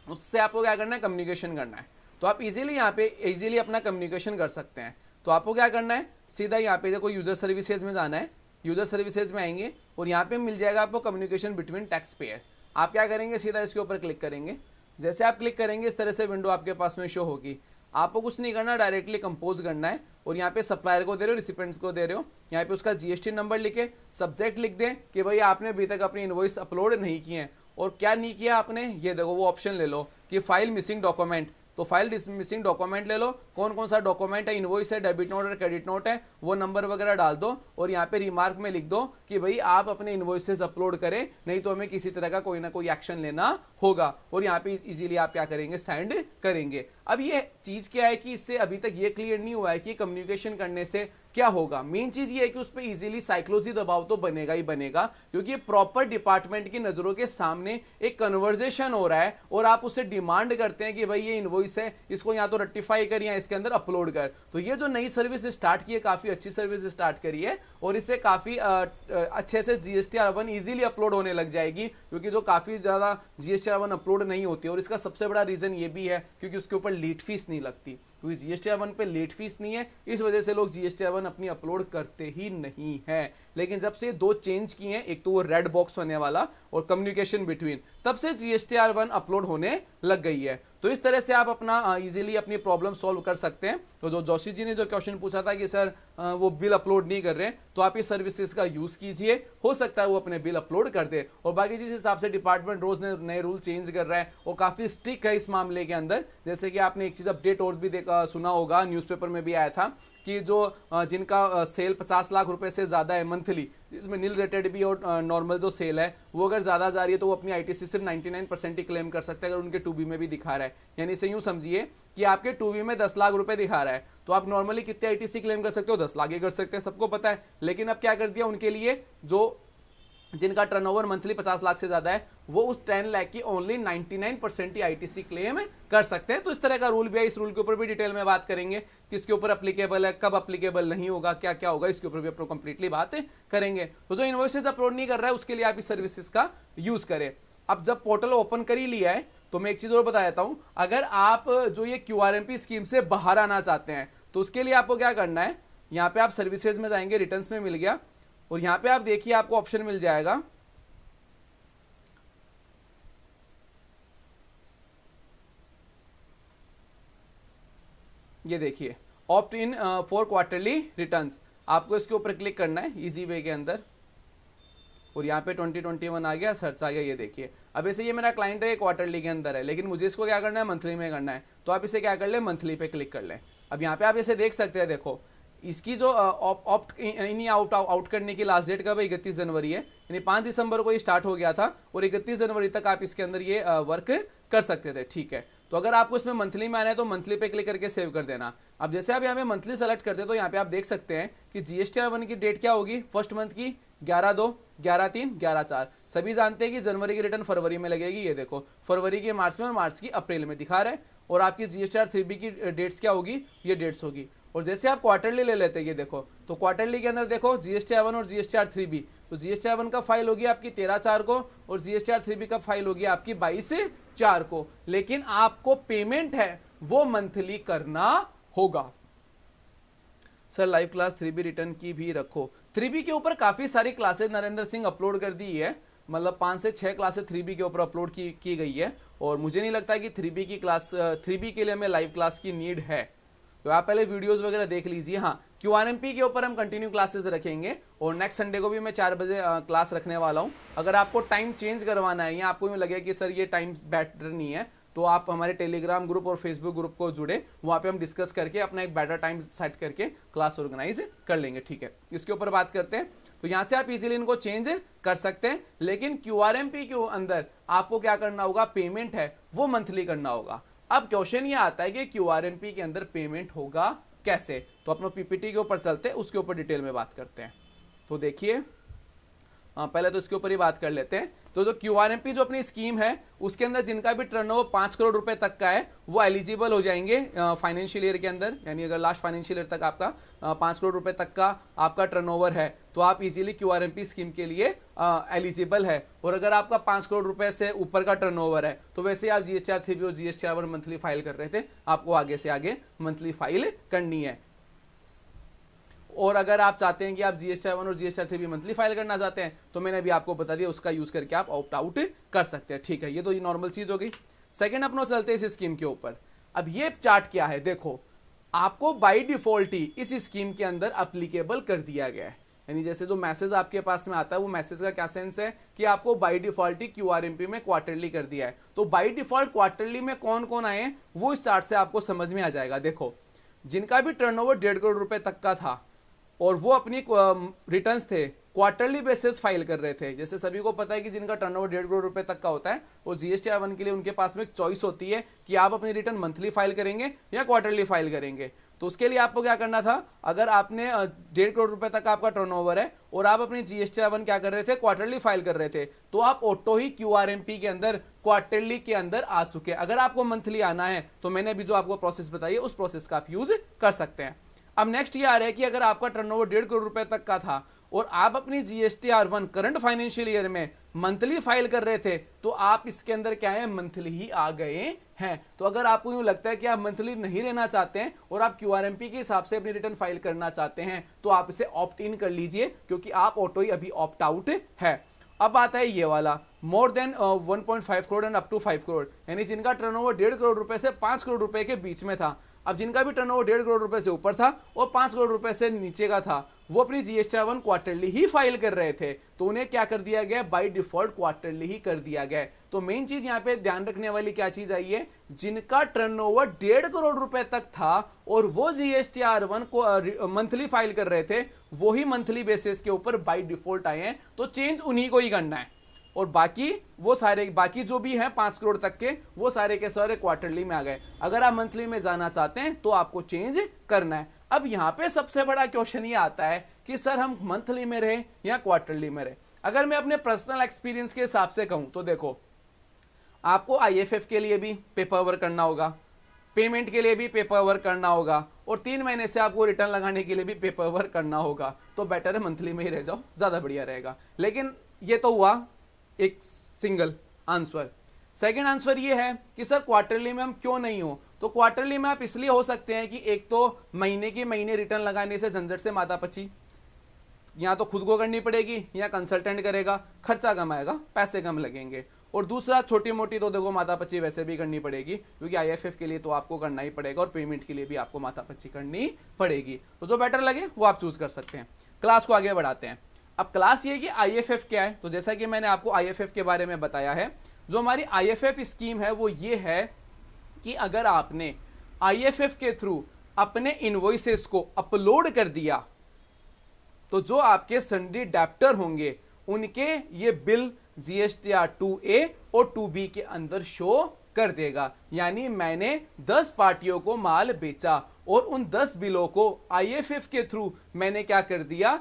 उससे आपको क्या करना है, कम्युनिकेशन करना है। तो आप इजीली यहाँ पे इजीली अपना कम्युनिकेशन कर सकते हैं। तो आपको क्या करना है, सीधा यहाँ पे देखो यूजर सर्विसेज में जाना है, यूजर सर्विसेज में आएंगे और यहाँ पे मिल जाएगा आपको कम्युनिकेशन बिटवीन टैक्स पेयर। आप क्या करेंगे, सीधा इसके ऊपर क्लिक करेंगे। जैसे आप क्लिक करेंगे इस तरह से विंडो आपके पास में शो होगी। आपको कुछ नहीं करना, डायरेक्टली कंपोज करना है और यहाँ पे सप्लायर को दे रहे हो, रिसिपेंट्स को दे रहे हो, यहाँ पे उसका जीएसटी नंबर लिखे, सब्जेक्ट लिख दें कि भाई आपने अभी तक अपनी इनवॉइस अपलोड नहीं की है। और क्या नहीं किया आपने, ये देखो वो ऑप्शन ले लो कि फाइल मिसिंग डॉक्यूमेंट। तो फाइल मिसिंग डॉक्यूमेंट ले लो, कौन कौन सा डॉक्यूमेंट है, इनवॉइस है, डेबिट नोट है, क्रेडिट नोट है, वो नंबर वगैरह डाल दो और यहाँ पे रिमार्क में लिख दो कि भाई आप अपने इनवॉइसेस अपलोड करें, नहीं तो हमें किसी तरह का कोई ना कोई एक्शन लेना होगा। और यहाँ पे इजीली आप क्या करेंगे, सेंड करेंगे। अब ये चीज क्या है कि इससे अभी तक ये क्लियर नहीं हुआ है कि कम्युनिकेशन करने से क्या होगा। मेन चीज ये है कि उस पर इजीली साइकोलॉजी दबाव तो बनेगा ही बनेगा, क्योंकि प्रॉपर डिपार्टमेंट की नजरों के सामने एक कन्वर्जेशन हो रहा है और आप उससे डिमांड करते हैं कि भाई ये इनवॉइस है, इसको या तो रेक्टिफाई कर या इसके अंदर अपलोड कर। तो ये जो नई सर्विस स्टार्ट की है, काफी अच्छी सर्विस स्टार्ट करी है और इससे काफी अच्छे से GSTR1 इजीली अपलोड होने लग जाएगी, क्योंकि जो काफी ज्यादा GSTR1 अपलोड नहीं होती। और इसका सबसे बड़ा रीजन ये भी है क्योंकि उसके ऊपर लेट फीस नहीं लगती, क्योंकि GSTR1 पे लेट फीस नहीं है, इस वजह से लोग GSTR1 अपनी अपलोड करते ही नहीं है। लेकिन जब से दो चेंज किए हैं, एक तो वो रेड बॉक्स होने वाला और कम्युनिकेशन बिटवीन, तब से GSTR1 अपलोड होने लग गई है। तो इस तरह से आप अपना इजीली अपनी प्रॉब्लम सॉल्व कर सकते हैं। तो जो जोशी जी ने जो क्वेश्चन पूछा था कि सर वो बिल अपलोड नहीं कर रहे, तो आप इस सर्विसेज का यूज कीजिए, हो सकता है वो अपने बिल अपलोड कर दे। और बाकी जिस हिसाब से डिपार्टमेंट रोज नए रूल चेंज कर रहा है वो काफी स्ट्रिक्ट है इस मामले के अंदर। जैसे कि आपने एक चीज अपडेट और भी सुना होगा, न्यूज़पेपर में भी आया था कि जो जिनका सेल 50 लाख रुपए से ज्यादा है मंथली, जिसमें नील रेटेड भी और नॉर्मल जो सेल है वो अगर ज्यादा जा रही है तो वो अपनी आईटीसी सिर्फ 99% ही क्लेम कर सकते हैं अगर उनके 2B में भी दिखा रहा है। यानी इसे यूं समझिए कि आपके 2B में 10 लाख रुपए दिखा रहा है तो आप नॉर्मली कितने आईटीसी क्लेम कर सकते हो, 10 लाख ही कर सकते हैं, सबको पता है। लेकिन अब क्या कर दिया उनके लिए, जो जिनका टर्नओवर मंथली 50 लाख से ज्यादा है वो उस 10 लाख की ओनली 99% ही आईटीसी क्लेम कर सकते हैं। तो इस तरह का रूल भी है, इस रूल के ऊपर भी डिटेल में बात करेंगे कि इसके ऊपर अप्लीकेबल है, कब अप्लीकेबल नहीं होगा, क्या क्या होगा, इसके ऊपर भी अपने कंप्लीटली बात करेंगे। तो जो इनवॉइसेस अपलोड नहीं कर रहा है उसके लिए आप इस सर्विसेज का यूज करें। अब जब पोर्टल ओपन कर ही लिया है तो मैं एक चीज और बता देता हूं, अगर आप जो ये क्यूआरएमपी स्कीम से बाहर आना चाहते हैं तो उसके लिए आपको क्या करना है, यहाँ पे आप सर्विसेज में जाएंगे, रिटर्न्स में मिल गया, और यहां पे आप देखिए आपको ऑप्शन मिल जाएगा ये देखिए opt in for quarterly returns. आपको इसके ऊपर क्लिक करना है इजी वे के अंदर, और यहाँ पे 2021 आ गया, सर्च आ गया, ये देखिए। अब इसे ये मेरा क्लाइंट है, क्वार्टरली के अंदर है, लेकिन मुझे इसको क्या करना है, मंथली में करना है। तो आप इसे क्या कर ले, मंथली पे क्लिक कर लें। अब यहाँ पे आप इसे देख सकते हैं, देखो इसकी जो ऑप्ट इन आउट करने की लास्ट डेट कब है, 31 जनवरी है, यानी 5 दिसंबर को ये स्टार्ट हो गया था और 31 जनवरी तक आप इसके अंदर ये वर्क कर सकते थे। ठीक है, तो अगर आपको इसमें मंथली में आना है तो मंथली पे क्लिक करके सेव कर देना। अब जैसे आप यहाँ पे मंथली सेलेक्ट करते हैं तो यहाँ पे आप देख सकते हैं कि GSTR1 की डेट क्या होगी, फर्स्ट मंथ की 11/2, 11/3, 11/4। सभी जानते हैं कि जनवरी की रिटर्न फरवरी में लगेगी, ये देखो फरवरी के मार्च में और मार्च की अप्रैल में दिखा रहा है। और आपकी GSTR3B की डेट्स क्या होगी, ये डेट्स होगी। और जैसे आप क्वार्टरली ले लेते हैं, ये देखो, तो क्वार्टरली के अंदर देखो GSTR1 और GSTR3B, तो GSTR1 का फाइल होगी आपकी 13/4 को और GSTR3B का फाइल होगी आपकी 22/4 को। लेकिन आपको पेमेंट है वो मंथली करना होगा। Sir live class 3B return की भी रखो। 3B के ऊपर काफी सारी क्लासेस नरेंद्र सिंह अपलोड कर दी है, मतलब 5 से 6 क्लासेस 3B के ऊपर अपलोड की गई है। और मुझे नहीं लगता कि 3B की क्लास 3B के लिए हमें लाइव क्लास की नीड है, तो आप पहले वीडियोस वगैरह देख लीजिए। हाँ, क्यूआरएमपी के ऊपर हम कंटिन्यू क्लासेस रखेंगे और नेक्स्ट संडे को भी मैं 4 बजे क्लास रखने वाला हूँ। अगर आपको टाइम चेंज करवाना है या आपको यूँ लगे कि सर ये टाइम बेटर नहीं है, तो आप हमारे टेलीग्राम ग्रुप और फेसबुक ग्रुप को जुड़े, वहाँ पे हम डिस्कस करके अपना एक बेटर टाइम सेट करके क्लास ऑर्गेनाइज कर लेंगे। ठीक है, इसके ऊपर बात करते हैं। तो यहाँ से आप इजीली इनको चेंज कर सकते हैं, लेकिन क्यूआरएमपी के अंदर आपको क्या करना होगा, पेमेंट है वो मंथली करना होगा। अब क्वेश्चन ये आता है कि क्यूआरएमपी के अंदर पेमेंट होगा कैसे, तो अपना पीपीटी के ऊपर चलते हैं, उसके ऊपर डिटेल में बात करते हैं। तो देखिए पहले तो इसके ऊपर ही बात कर लेते हैं। तो जो क्यूआरएमपी जो अपनी स्कीम है उसके अंदर जिनका भी टर्नओवर 5 करोड़ रुपए तक का है वो एलिजिबल हो जाएंगे फाइनेंशियल ईयर के अंदर। यानी अगर लास्ट फाइनेंशियल ईयर तक आपका 5 करोड़ रुपए तक का आपका टर्नओवर है तो आप इजीली क्यूआरएमपी स्कीम के लिए एलिजिबल है। और अगर आपका 5 करोड़ रुपए से ऊपर का टर्नओवर है तो वैसे आप GSTR3B और GSTR1 मंथली फाइल कर रहे थे, आपको आगे से आगे मंथली फाइल करनी है। और अगर आप चाहते हैं कि आप GSTR1 और GSTR3B मंथली फाइल करना चाहते हैं तो मैंने अभी आपको बता दिया, उसका यूज करके आप ऑप्ट आउट कर सकते हैं। ठीक है, ये तो ये नॉर्मल चीज हो गई। सेकंड अपना चलते हैं इस स्कीम के ऊपर। अब ये चार्ट क्या है, देखो आपको बाय डिफॉल्ट ही इस स्कीम के अंदर अप्लीकेबल कर दिया गया है। यानी जैसे जो मैसेज आपके पास में आता है वो मैसेज का क्या सेंस है कि आपको बाय डिफॉल्ट ही क्यूआरएमपी में क्वार्टरली कर दिया है। तो बाय डिफॉल्ट क्वार्टरली में कौन कौन आए हैं वो इस चार्ट से आपको समझ में आ जाएगा। देखो जिनका भी टर्नओवर 1.5 करोड़ रुपए तक का था और वो अपनी रिटर्न्स थे क्वार्टरली बेसिस फाइल कर रहे थे। जैसे सभी को पता है कि जिनका टर्नओवर 1.5 करोड़ रुपए तक का होता है वो GSTR1 के लिए उनके पास में एक चॉइस होती है कि आप अपनी रिटर्न मंथली फाइल करेंगे या क्वार्टरली फाइल करेंगे। तो उसके लिए आपको क्या करना था, अगर आपने 1.5 करोड़ रुपए तक आपका टर्नओवर है और आप अपनी GSTR1 क्या कर रहे थे, क्वार्टरली फाइल कर रहे थे, तो आप ऑटो ही क्यूआरएमपी के अंदर क्वार्टरली के अंदर आ चुके। अगर आपको मंथली आना है तो मैंने अभी जो आपको प्रोसेस बताई है उस प्रोसेस का आप यूज कर सकते हैं। अब नेक्स्ट ये आ रहा है कि अगर आपका टर्नओवर 1.5 करोड़ रुपए तक का था और आप अपनी GSTR1 करंट फाइनेंशियल ईयर में मंथली फाइल कर रहे थे तो आप इसके अंदर क्या है, मंथली ही आ गए हैं। तो अगर आपको यूं लगता है कि आप मंथली नहीं रहना चाहते हैं और आप क्यूआरएमपी के हिसाब से अपनी रिटर्न फाइल करना चाहते हैं तो आप इसे ऑप्ट इन कर लीजिए, क्योंकि आप ऑटो ही अभी ऑप्ट आउट है। अब आता है ये वाला, more than 1.5 crore and up to 5 crore, यानी जिनका टर्नओवर 1.5 करोड़ रुपए से 5 करोड़ रुपए के बीच में था। अब जिनका भी टर्नओवर 1.5 करोड़ रुपए से ऊपर था और 5 करोड़ रुपए से नीचे का था, वो अपनी GSTR1 क्वार्टरली ही फाइल कर रहे थे, तो उन्हें क्या कर दिया गया, बाय डिफॉल्ट क्वार्टरली ही कर दिया गया। तो मेन चीज यहां पे ध्यान रखने वाली क्या चीज आई है, जिनका टर्नओवर 1.5 करोड़ रुपए तक था और वो GSTR1 को मंथली फाइल कर रहे थे, वो ही मंथली बेसिस के ऊपर बाय डिफॉल्ट आए हैं, तो चेंज उन्हीं को ही करना है। और बाकी वो सारे बाकी जो भी हैं 5 करोड़ तक के, वो सारे के सारे क्वार्टरली में आ गए। अगर आप मंथली में जाना चाहते हैं तो आपको चेंज करना है। अब यहां पे सबसे बड़ा क्वेश्चन ये आता है कि सर हम मंथली में रहे या क्वार्टरली में रहे। अगर मैं अपने पर्सनल एक्सपीरियंस के हिसाब से कहूं तो देखो, आपको IFF के लिए भी पेपर वर्क करना होगा, पेमेंट के लिए भी पेपर वर्क करना होगा, और 3 महीने से आपको रिटर्न लगाने के लिए भी पेपर वर्क करना होगा, तो बेटर है मंथली में ही रह जाओ, ज्यादा बढ़िया रहेगा। लेकिन ये तो हुआ एक सिंगल आंसर। सेकंड आंसर ये है कि सर क्वार्टरली में हम क्यों नहीं हो, तो क्वार्टरली में आप इसलिए हो सकते हैं कि एक तो महीने के महीने रिटर्न लगाने से झंझट से माथा पची, या तो खुद को करनी पड़ेगी या कंसल्टेंट करेगा, खर्चा कम आएगा, पैसे कम लगेंगे। और दूसरा, छोटी मोटी तो देखो माथा पच्ची वैसे भी करनी पड़ेगी, क्योंकि IFF के लिए तो आपको करना ही पड़ेगा और पेमेंट के लिए भी आपको माथा पच्ची करनी पड़ेगी। तो जो बेटर लगे वो आप चूज कर सकते हैं। क्लास को आगे बढ़ाते हैं। अब क्लास ये कि IFF क्या है, तो जैसा कि मैंने आपको IFF के बारे में बताया है, जो हमारी IFF स्कीम है वो ये है कि अगर आपने IFF के थ्रू अपने इनवॉइसेस को अपलोड कर दिया, तो जो आपके सन्डी डेप्टर होंगे उनके ये बिल GSTR 2A और 2B के अंदर शो कर देगा। यानी मैंने 10 पार्टियों को माल बेचा और उन 10 बिलों को IFF के थ्रू मैंने क्या कर दिया,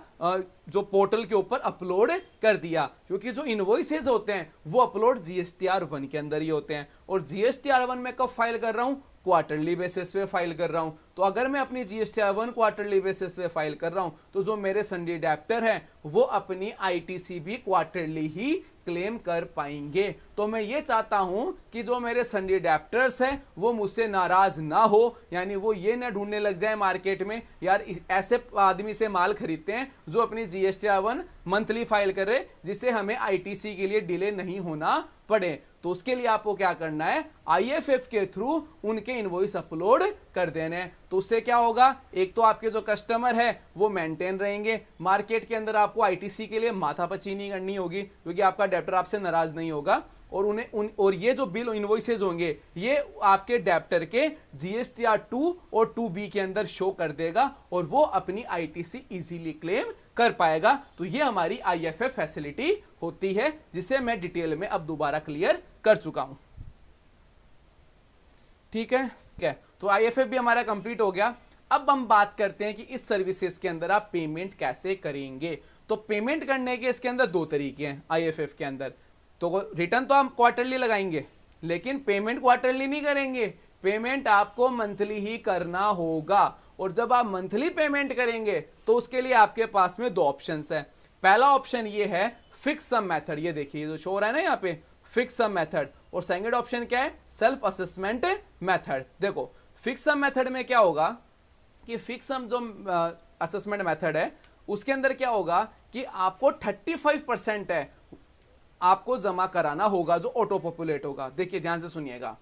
जो पोर्टल के ऊपर अपलोड कर दिया, क्योंकि जो इनवॉइसेस होते हैं वो अपलोड GSTR 1 के अंदर ही होते हैं। और GSTR 1 में कब फाइल कर रहा हूं, क्वार्टरली बेसिस पे फाइल कर रहा हूं। तो अगर मैं अपनी GSTR 1 क्वार्टरली बेसिस पे फाइल कर रहा हूं, तो जो मेरे सन्डी डेप्टर है वो अपनी ITC भी क्वार्टरली ही क्लेम कर पाएंगे। तो मैं ये चाहता हूं कि जो मेरे सन्डी डेप्टर्स हैं वो मुझसे नाराज ना हो, यानी वो ये ना ढूंढने लग जाए मार्केट में, यार ऐसे आदमी से माल खरीदते हैं जो अपनी GSTR 1 मंथली फाइल करे, जिससे हमें ITC के लिए डिले नहीं होना पड़े। तो उसके लिए आपको क्या करना है, IFF के थ्रू उनके इनवॉइस अपलोड कर देने। तो उससे क्या होगा, एक तो आपके जो कस्टमर है वो मेंटेन रहेंगे, मार्केट के अंदर आपको ITC के लिए माथापच्ची नहीं करनी होगी, क्योंकि आपका डेप्टर आपसे नाराज नहीं होगा। और ये जो बिल इनवॉइसेज होंगे ये आपके डेप्टर के GSTR 2 और 2B के अंदर शो कर देगा और वो अपनी ITC इजीली क्लेम कर पाएगा। तो ये हमारी IFF फैसिलिटी होती है, जिसे मैं डिटेल में अब दोबारा क्लियर कर चुका हूं। ठीक है, तो IFF भी हमारा कंप्लीट हो गया। अब हम बात करते हैं कि इस सर्विसेज के अंदर आप पेमेंट कैसे करेंगे। तो पेमेंट करने के इसके अंदर 2 तरीके हैं IFF के अंदर। तो रिटर्न तो हम क्वार्टरली लगाएंगे, लेकिन पेमेंट क्वार्टरली नहीं करेंगे, पेमेंट आपको मंथली ही करना होगा। और जब आप मंथली पेमेंट करेंगे तो उसके लिए आपके पास में 2 ऑप्शंस है। पहला ऑप्शन ये है फिक्स सम मेथड, ये देखिए जो शो हो रहा है ना यहाँ पे, फिक्स सम मेथड। और सेकंड ऑप्शन क्या है, सेल्फ असेसमेंट मेथड। देखो फिक्स सम मेथड में क्या होगा कि फिक्स सम जो असेसमेंट मेथड है उसके अंदर क्या होगा कि आपको 35% है आपको जमा कराना होगा, जो ऑटो पॉपुलेट होगा। देखिए ध्यान से सुनिएगा,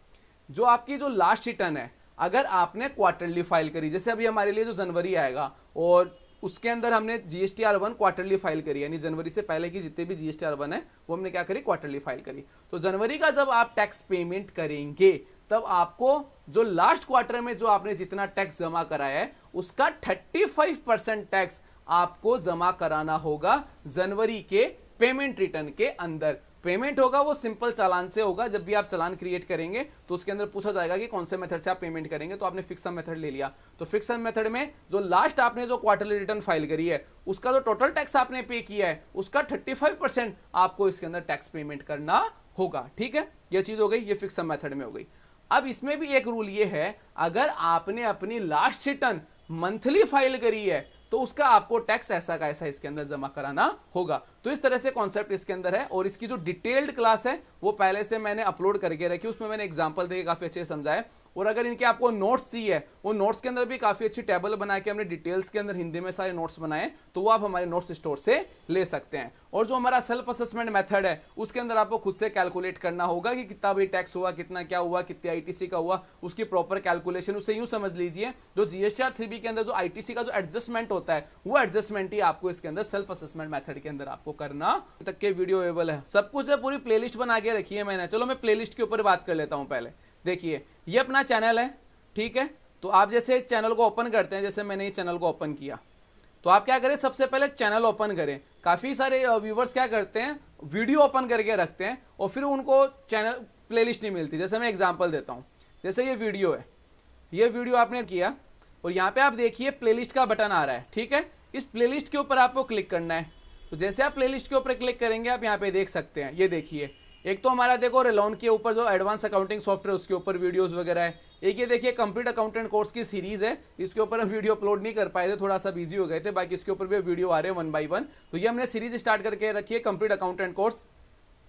जो आपकी जो लास्ट रिटर्न है अगर आपने क्वार्टरली फाइल करी, जैसे अभी हमारे लिए जो जनवरी आएगा और उसके अंदर हमने GSTR 1 क्वार्टरली फाइल करी, यानी जनवरी से पहले की जितने भी GSTR 1 है वो हमने क्या करी, क्वार्टरली फाइल करी। तो जनवरी का जब आप टैक्स पेमेंट करेंगे तब आपको जो लास्ट क्वार्टर में जो आपने जितना टैक्स जमा कराया है उसका 35% टैक्स आपको जमा कराना होगा जनवरी के पेमेंट रिटर्न के अंदर। पेमेंट होगा वो सिंपल चालान से होगा। जब भी आप चालान क्रिएट करेंगे तो उसके अंदर पूछा जाएगा कि कौन से मेथड से आप पेमेंट करेंगे, तो आपने फिक्स सम मेथड ले लिया। तो फिक्स सम मेथड में जो लास्ट आपने जो क्वार्टरली रिटर्न फाइल करी है उसका जो टोटल टैक्स आपने पे किया है उसका 35% आपको इसके अंदर टैक्स पेमेंट करना होगा। ठीक है, ये चीज हो गई, ये फिक्स सम मेथड में हो गई। अब इसमें भी एक रूल ये है, अगर आपने अपनी लास्ट रिटर्न मंथली फाइल करी है तो उसका आपको टैक्स ऐसा का ऐसा इसके अंदर जमा कराना होगा। तो इस तरह से कॉन्सेप्ट इसके अंदर है। और इसकी जो डिटेल्ड क्लास है वो पहले से मैंने अपलोड करके रखी, उसमें मैंने एग्जांपल देके काफी अच्छे से समझाया। और अगर इनके आपको नोट्स चाहिए, वो नोट्स के अंदर भी काफी अच्छी टेबल बना के हमने डिटेल्स के अंदर हिंदी में सारे नोट्स बनाए, तो वो आप हमारे नोट्स स्टोर से ले सकते हैं। और जो हमारा सेल्फ असेसमेंट मेथड है उसके अंदर आपको खुद से कैलकुलेट करना होगा कि कितना भी टैक्स हुआ, कितना क्या हुआ, कितने आईटीसी का हुआ, उसकी प्रॉपर कैलकुलेशन। उसे यूं समझ लीजिए जो जीएसटीआर 3B के अंदर जो आईटीसी का जो एडजस्टमेंट होता है वो एडजस्टमेंट ही आपको इसके अंदर सेल्फ असेसमेंट मेथड के अंदर आपको करना। तक के वीडियो अवेलेबल है, सब कुछ है, पूरी प्लेलिस्ट बना के रखी है मैंने। चलो मैं प्लेलिस्ट के ऊपर बात कर लेता हूं। पहले देखिए ये अपना चैनल है, ठीक है। तो आप जैसे चैनल को ओपन करते हैं, जैसे मैंने ये चैनल को ओपन किया, तो आप क्या करें, सबसे पहले चैनल ओपन करें। काफी सारे व्यूवर्स क्या करते हैं, वीडियो ओपन करके रखते हैं और फिर उनको चैनल प्लेलिस्ट नहीं मिलती। जैसे मैं एग्जांपल देता हूं, जैसे ये वीडियो है, ये वीडियो आपने किया और यहाँ पे आप देखिए प्लेलिस्ट का बटन आ रहा है, ठीक है। इस प्लेलिस्ट के ऊपर आपको क्लिक करना है। तो जैसे आप प्लेलिस्ट के ऊपर क्लिक करेंगे, आप यहाँ पे देख सकते हैं, ये देखिए, एक तो हमारा देखो रेलॉन के ऊपर जो एडवांस अकाउंटिंग सॉफ्टवेयर उसके ऊपर वीडियोस वगैरह है। एक ये देखिए कंप्लीट अकाउंटेंट कोर्स की सीरीज है, इसके ऊपर हम वीडियो अपलोड नहीं कर पाए थे, थोड़ा सा बिजी हो गए थे, बाकी इसके ऊपर भी वीडियो आ रहे हैं 1 by 1। तो ये हमने सीरीज स्टार्ट करके रखी है, कंप्लीट अकाउंटेंट कोर्स।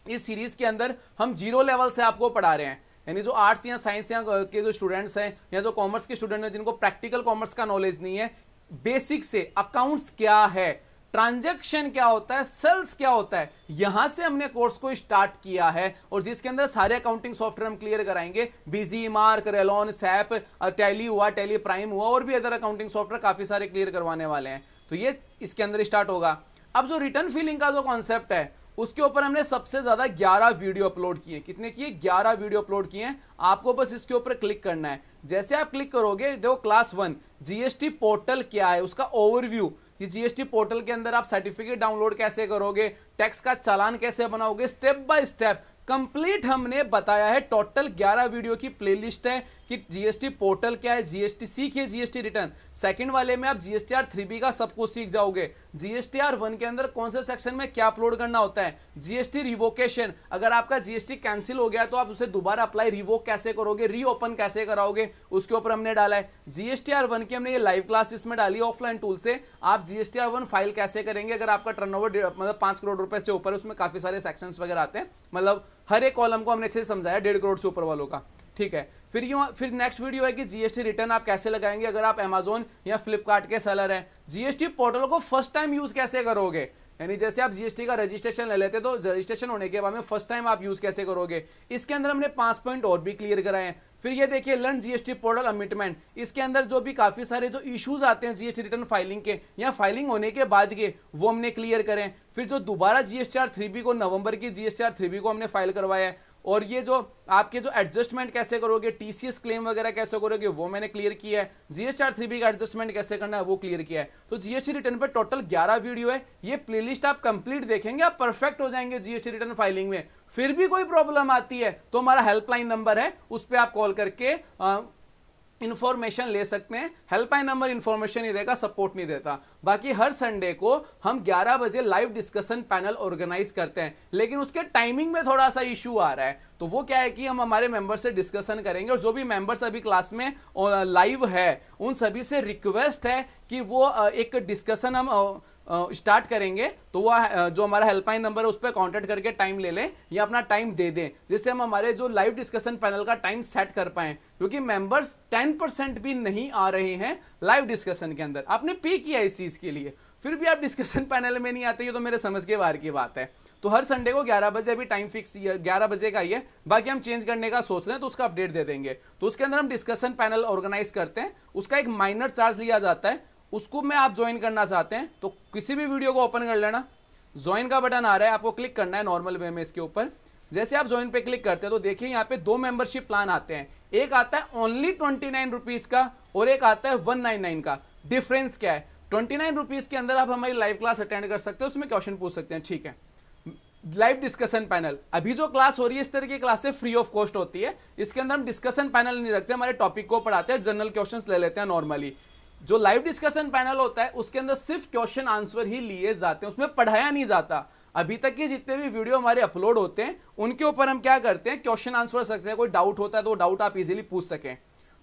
इस सीरीज के अंदर हम 0 लेवल से आपको पढ़ा रहे हैं, यानी जो आर्ट्स या साइंस या के जो स्टूडेंट्स हैं या जो कॉमर्स के स्टूडेंट हैं जिनको प्रैक्टिकल कॉमर्स का नॉलेज नहीं है, बेसिक से अकाउंट्स क्या है, ट्रांजैक्शन क्या होता है, सेल्स क्या होता है, यहां से हमने कोर्स को स्टार्ट किया है। और जिसके अंदर सारे अकाउंटिंग सॉफ्टवेयर हम क्लियर कराएंगे, बीजी मार्क, रेलॉन, सैप, टैली हुआ, टैली प्राइम हुआ, और भी अदर अकाउंटिंग सॉफ्टवेयर काफी सारे क्लियर करवाने वाले हैं। तो ये इसके अंदर स्टार्ट होगा। अब जो रिटर्न फिलिंग का जो कॉन्सेप्ट है उसके ऊपर हमने सबसे ज्यादा 11 वीडियो अपलोड किए। कितने किए? 11 वीडियो अपलोड किए हैं। आपको बस इसके ऊपर क्लिक करना है। जैसे आप क्लिक करोगे, देखो क्लास 1 जीएसटी पोर्टल क्या है उसका ओवरव्यू। ये जीएसटी पोर्टल के अंदर आप सर्टिफिकेट डाउनलोड कैसे करोगे, टैक्स का चालान कैसे बनाओगे, स्टेप बाय स्टेप कंप्लीट हमने बताया है। टोटल 11 वीडियो की प्लेलिस्ट है कि जीएसटी पोर्टल क्या है, जीएसटी सीखिए, जीएसटी रिटर्न। सेकंड वाले में आप जीएसटीआर 3B का सब कुछ सीख जाओगे। जीएसटीआर 1 के अंदर कौन से सेक्शन में क्या अपलोड करना होता है, जीएसटी रिवोकेशन, अगर आपका जीएसटी कैंसिल हो गया तो आप उसे दोबारा अप्लाई रिवोक कैसे करोगे, रीओपन कैसे कराओगे, उसके ऊपर हमने डाला है। जीएसटीआर 1 की हमने ये लाइव क्लास इसमें डाली ऑफलाइन टूल से। आप जीएसटीआर 1 फाइल कैसे करेंगे अगर आपका टर्नओवर मतलब 5 करोड़ रुपए से ऊपर है, उसमें काफी सारे सेक्शंस वगैरह आते हैं, मतलब हर एक कॉलम को हमने अच्छे से समझाया 1.5 करोड़ से ऊपर वालों का, ठीक है। फिर नेक्स्ट वीडियो है कि जीएसटी रिटर्न आप कैसे लगाएंगे अगर आप अमेज़न या फ्लिपकार्ट के सेलर हैं। जीएसटी पोर्टल को फर्स्ट टाइम यूज कैसे करोगे, यानी जैसे आप जीएसटी का रजिस्ट्रेशन ले लेते तो रजिस्ट्रेशन होने के बाद में फर्स्ट टाइम आप यूज कैसे करोगे, इसके अंदर हमने 5 पॉइंट और भी क्लियर कराए हैं। फिर ये देखिए लर्न जीएसटी पोर्टल अमिटमेंट, इसके अंदर जो भी काफी सारे जो इश्यूज आते हैं जीएसटी रिटर्न फाइलिंग के या फाइलिंग होने के बाद के, वो हमने क्लियर करें। फिर जो दोबारा जीएसटीआर 3B को नवंबर की जीएसटीआर 3B को हमने फाइल करवाया है। और ये जो आपके जो एडजस्टमेंट कैसे करोगे, टीसीएस क्लेम वगैरह कैसे करोगे, वो मैंने क्लियर किया है। जीएसटीआर 3B का एडजस्टमेंट कैसे करना है वो क्लियर किया है। तो जीएसटी रिटर्न पे टोटल 11 वीडियो है। ये प्लेलिस्ट आप कंप्लीट देखेंगे, आप परफेक्ट हो जाएंगे जीएसटी रिटर्न फाइलिंग में। फिर भी कोई प्रॉब्लम आती है तो हमारा हेल्पलाइन नंबर है, उस पर आप कॉल करके इंफॉर्मेशन ले सकते हैं। हेल्पलाइन नंबर इंफॉर्मेशन ही देगा, सपोर्ट नहीं देता। बाकी हर संडे को हम 11 बजे लाइव डिस्कशन पैनल ऑर्गेनाइज करते हैं, लेकिन उसके टाइमिंग में थोड़ा सा इशू आ रहा है। तो वो क्या है कि हम हमारे मेंबर से डिस्कशन करेंगे और जो भी मेंबर्स अभी क्लास में लाइव है उन सभी से रिक्वेस्ट है कि वो एक डिस्कशन हम स्टार्ट करेंगे। तो वो जो हमारा हेल्पलाइन नंबर है उस पर कॉन्टेक्ट करके टाइम ले लें या अपना टाइम दे दें, जिससे हम हमारे जो लाइव डिस्कशन पैनल का टाइम सेट कर पाएं। क्योंकि मेंबर्स 10% भी नहीं आ रहे हैं लाइव डिस्कशन के अंदर। आपने पे किया इस चीज के लिए, फिर भी आप डिस्कशन पैनल में नहीं आते, ये तो मेरे समझ के बाहर की बात है। तो हर संडे को 11 बजे अभी टाइम फिक्स 11 बजे का ही है, बाकी हम चेंज करने का सोच रहे हैं तो उसका अपडेट दे देंगे। तो उसके अंदर हम डिस्कशन पैनल ऑर्गेनाइज करते हैं, उसका एक माइनर चार्ज लिया जाता है। उसको में आप ज्वाइन करना चाहते हैं तो किसी भी वीडियो को ओपन कर लेना, ज्वाइन का बटन आ रहा है, आपको क्लिक करना है नॉर्मल वे में इसके ऊपर। जैसे आप ज्वाइन पे क्लिक करते हैं तो देखिए यहाँ पे 2 मेंबरशिप प्लान आते हैं, एक आता है ओनली 29 रुपीज का और एक आता है 199 का। डिफरेंस क्या है? 29 रुपीज के अंदर आप हमारी लाइव क्लास अटेंड कर सकते हैं, उसमें क्वेश्चन पूछ सकते हैं, ठीक है। लाइव डिस्कशन पैनल, अभी जो क्लास हो रही है इस तरह की क्लासें फ्री ऑफ कॉस्ट होती है। इसके अंदर हम डिस्कशन पैनल नहीं रखते, हमारे टॉपिक को पढ़ाते हैं, जनरल क्वेश्चंस ले लेते हैं नॉर्मली। जो लाइव डिस्कशन पैनल होता है उसके अंदर सिर्फ क्वेश्चन आंसर ही लिए जाते हैं, उसमें पढ़ाया नहीं जाता। अभी तक के जितने भी वीडियो हमारे अपलोड होते हैं उनके ऊपर हम क्या करते हैं, क्वेश्चन आंसर सकते हैं। कोई डाउट होता है तो डाउट आप इजीली पूछ सकें।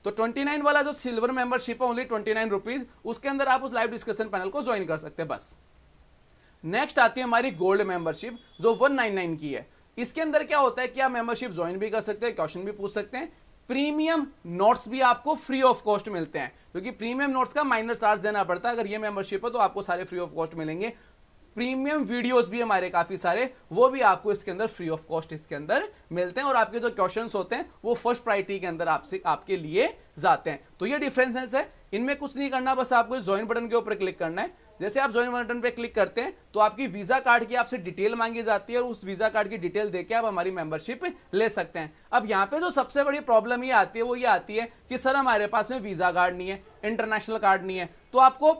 तो 29 वाला जो सिल्वर मेंबरशिप है ओनली 29 रुपीज, उसके अंदर आप उस लाइव डिस्कशन पैनल को ज्वाइन कर सकते हैं बस। नेक्स्ट आती है हमारी गोल्ड मेंबरशिप जो 199 की है। इसके अंदर क्या होता है कि आप मेंबरशिप ज्वाइन भी कर सकते हैं, क्वेश्चन भी पूछ सकते हैं, प्रीमियम नोट्स भी आपको फ्री ऑफ कॉस्ट मिलते हैं, क्योंकि प्रीमियम नोट्स का माइनर चार्ज देना पड़ता है। अगर ये मेंबरशिप है तो आपको सारे फ्री ऑफ कॉस्ट मिलेंगे। प्रीमियम वीडियोस भी हमारे काफी सारे, वो भी आपको इसके अंदर फ्री ऑफ कॉस्ट इसके अंदर मिलते हैं, और आपके जो क्वेश्चंस होते हैं वो फर्स्ट प्रायोरिटी के अंदर आपसे आपके लिए जाते हैं। तो ये डिफरेंसेस है, इनमें कुछ नहीं करना, बस आपको इस ज्वाइन बटन के ऊपर क्लिक करना है। जैसे आप ज्वाइन बटन पे क्लिक करते हैं तो आपकी वीजा कार्ड की आपसे डिटेल मांगी जाती है, और उस वीजा कार्ड की डिटेल देके आप हमारी मेंबरशिप ले सकते हैं। अब यहाँ पे जो सबसे बड़ी प्रॉब्लम ये आती है वो ये आती है कि सर हमारे पास में वीजा कार्ड नहीं है, इंटरनेशनल कार्ड नहीं है। तो आपको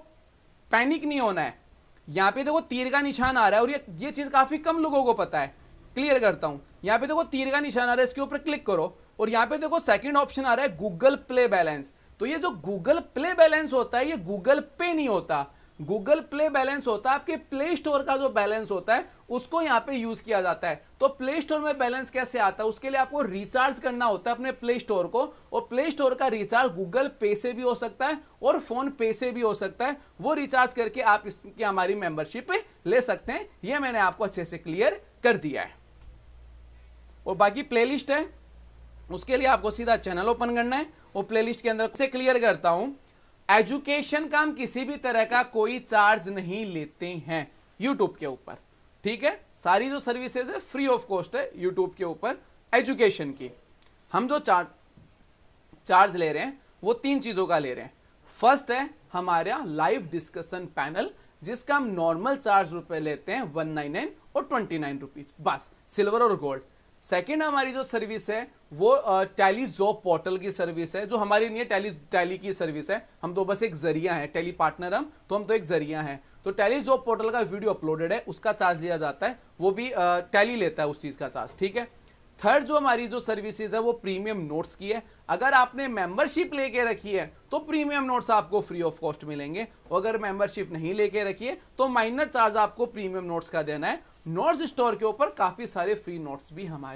पैनिक नहीं होना है। यहाँ पे देखो तीर का निशान आ रहा है, और ये चीज काफी कम लोगों को पता है। क्लियर करता हूं, यहाँ पे देखो तीर का निशान आ रहा है, इसके ऊपर क्लिक करो, और यहाँ पे देखो सेकंड ऑप्शन आ रहा है गूगल प्ले बैलेंस। तो ये जो गूगल प्ले बैलेंस होता है ये गूगल पे नहीं होता, गूगल प्ले बैलेंस होता है आपके प्ले स्टोर का जो बैलेंस होता है उसको यहाँ पे यूज किया जाता है। तो प्ले स्टोर में बैलेंस कैसे आता है, उसके लिए आपको रिचार्ज करना होता है अपने प्ले स्टोर को, और प्ले स्टोर का रिचार्ज गूगल पे से भी हो सकता है और फोन पे से भी हो सकता है। वो रिचार्ज करके आप इसकी हमारी मेंबरशिप ले सकते हैं। ये मैंने आपको अच्छे से क्लियर कर दिया है। और बाकी प्लेलिस्ट है, उसके लिए आपको सीधा चैनल ओपन करना है, और प्लेलिस्ट के अंदर से क्लियर करता हूं, एजुकेशन का हम किसी भी तरह का कोई चार्ज नहीं लेते हैं यूट्यूब के ऊपर। ठीक है, सारी जो सर्विसेज है फ्री ऑफ कॉस्ट है यूट्यूब के ऊपर एजुकेशन की। हम जो चार्ज ले रहे हैं वो 3 चीजों का ले रहे हैं। फर्स्ट है हमारा लाइव डिस्कशन पैनल, जिसका हम नॉर्मल चार्ज रुपए लेते हैं 199 और 29 रुपीज, बस सिल्वर और गोल्ड। सेकेंड हमारी जो सर्विस है वो टैली जॉब पोर्टल की सर्विस है, जो हमारी नहीं है, टैली की सर्विस है। हम तो बस एक जरिया है, टैली पार्टनर हम तो एक जरिया है। तो टैली जॉब पोर्टल का वीडियो अपलोडेड है, उसका चार्ज लिया जाता है, वो भी टैली लेता है उस चीज का चार्ज। ठीक है। थर्ड जो हमारी जो सर्विसेज है वो प्रीमियम नोट्स की है। अगर आपने मेंबरशिप लेके रखी है तो प्रीमियम नोट्स आपको फ्री ऑफ कॉस्ट मिलेंगे, और अगर मेंबरशिप नहीं लेके रखी है तो माइनर चार्ज आपको प्रीमियम नोट्स का देना है। नोट्स स्टोर के ऊपर काफी सारे फ्री नोट्स भी हमारे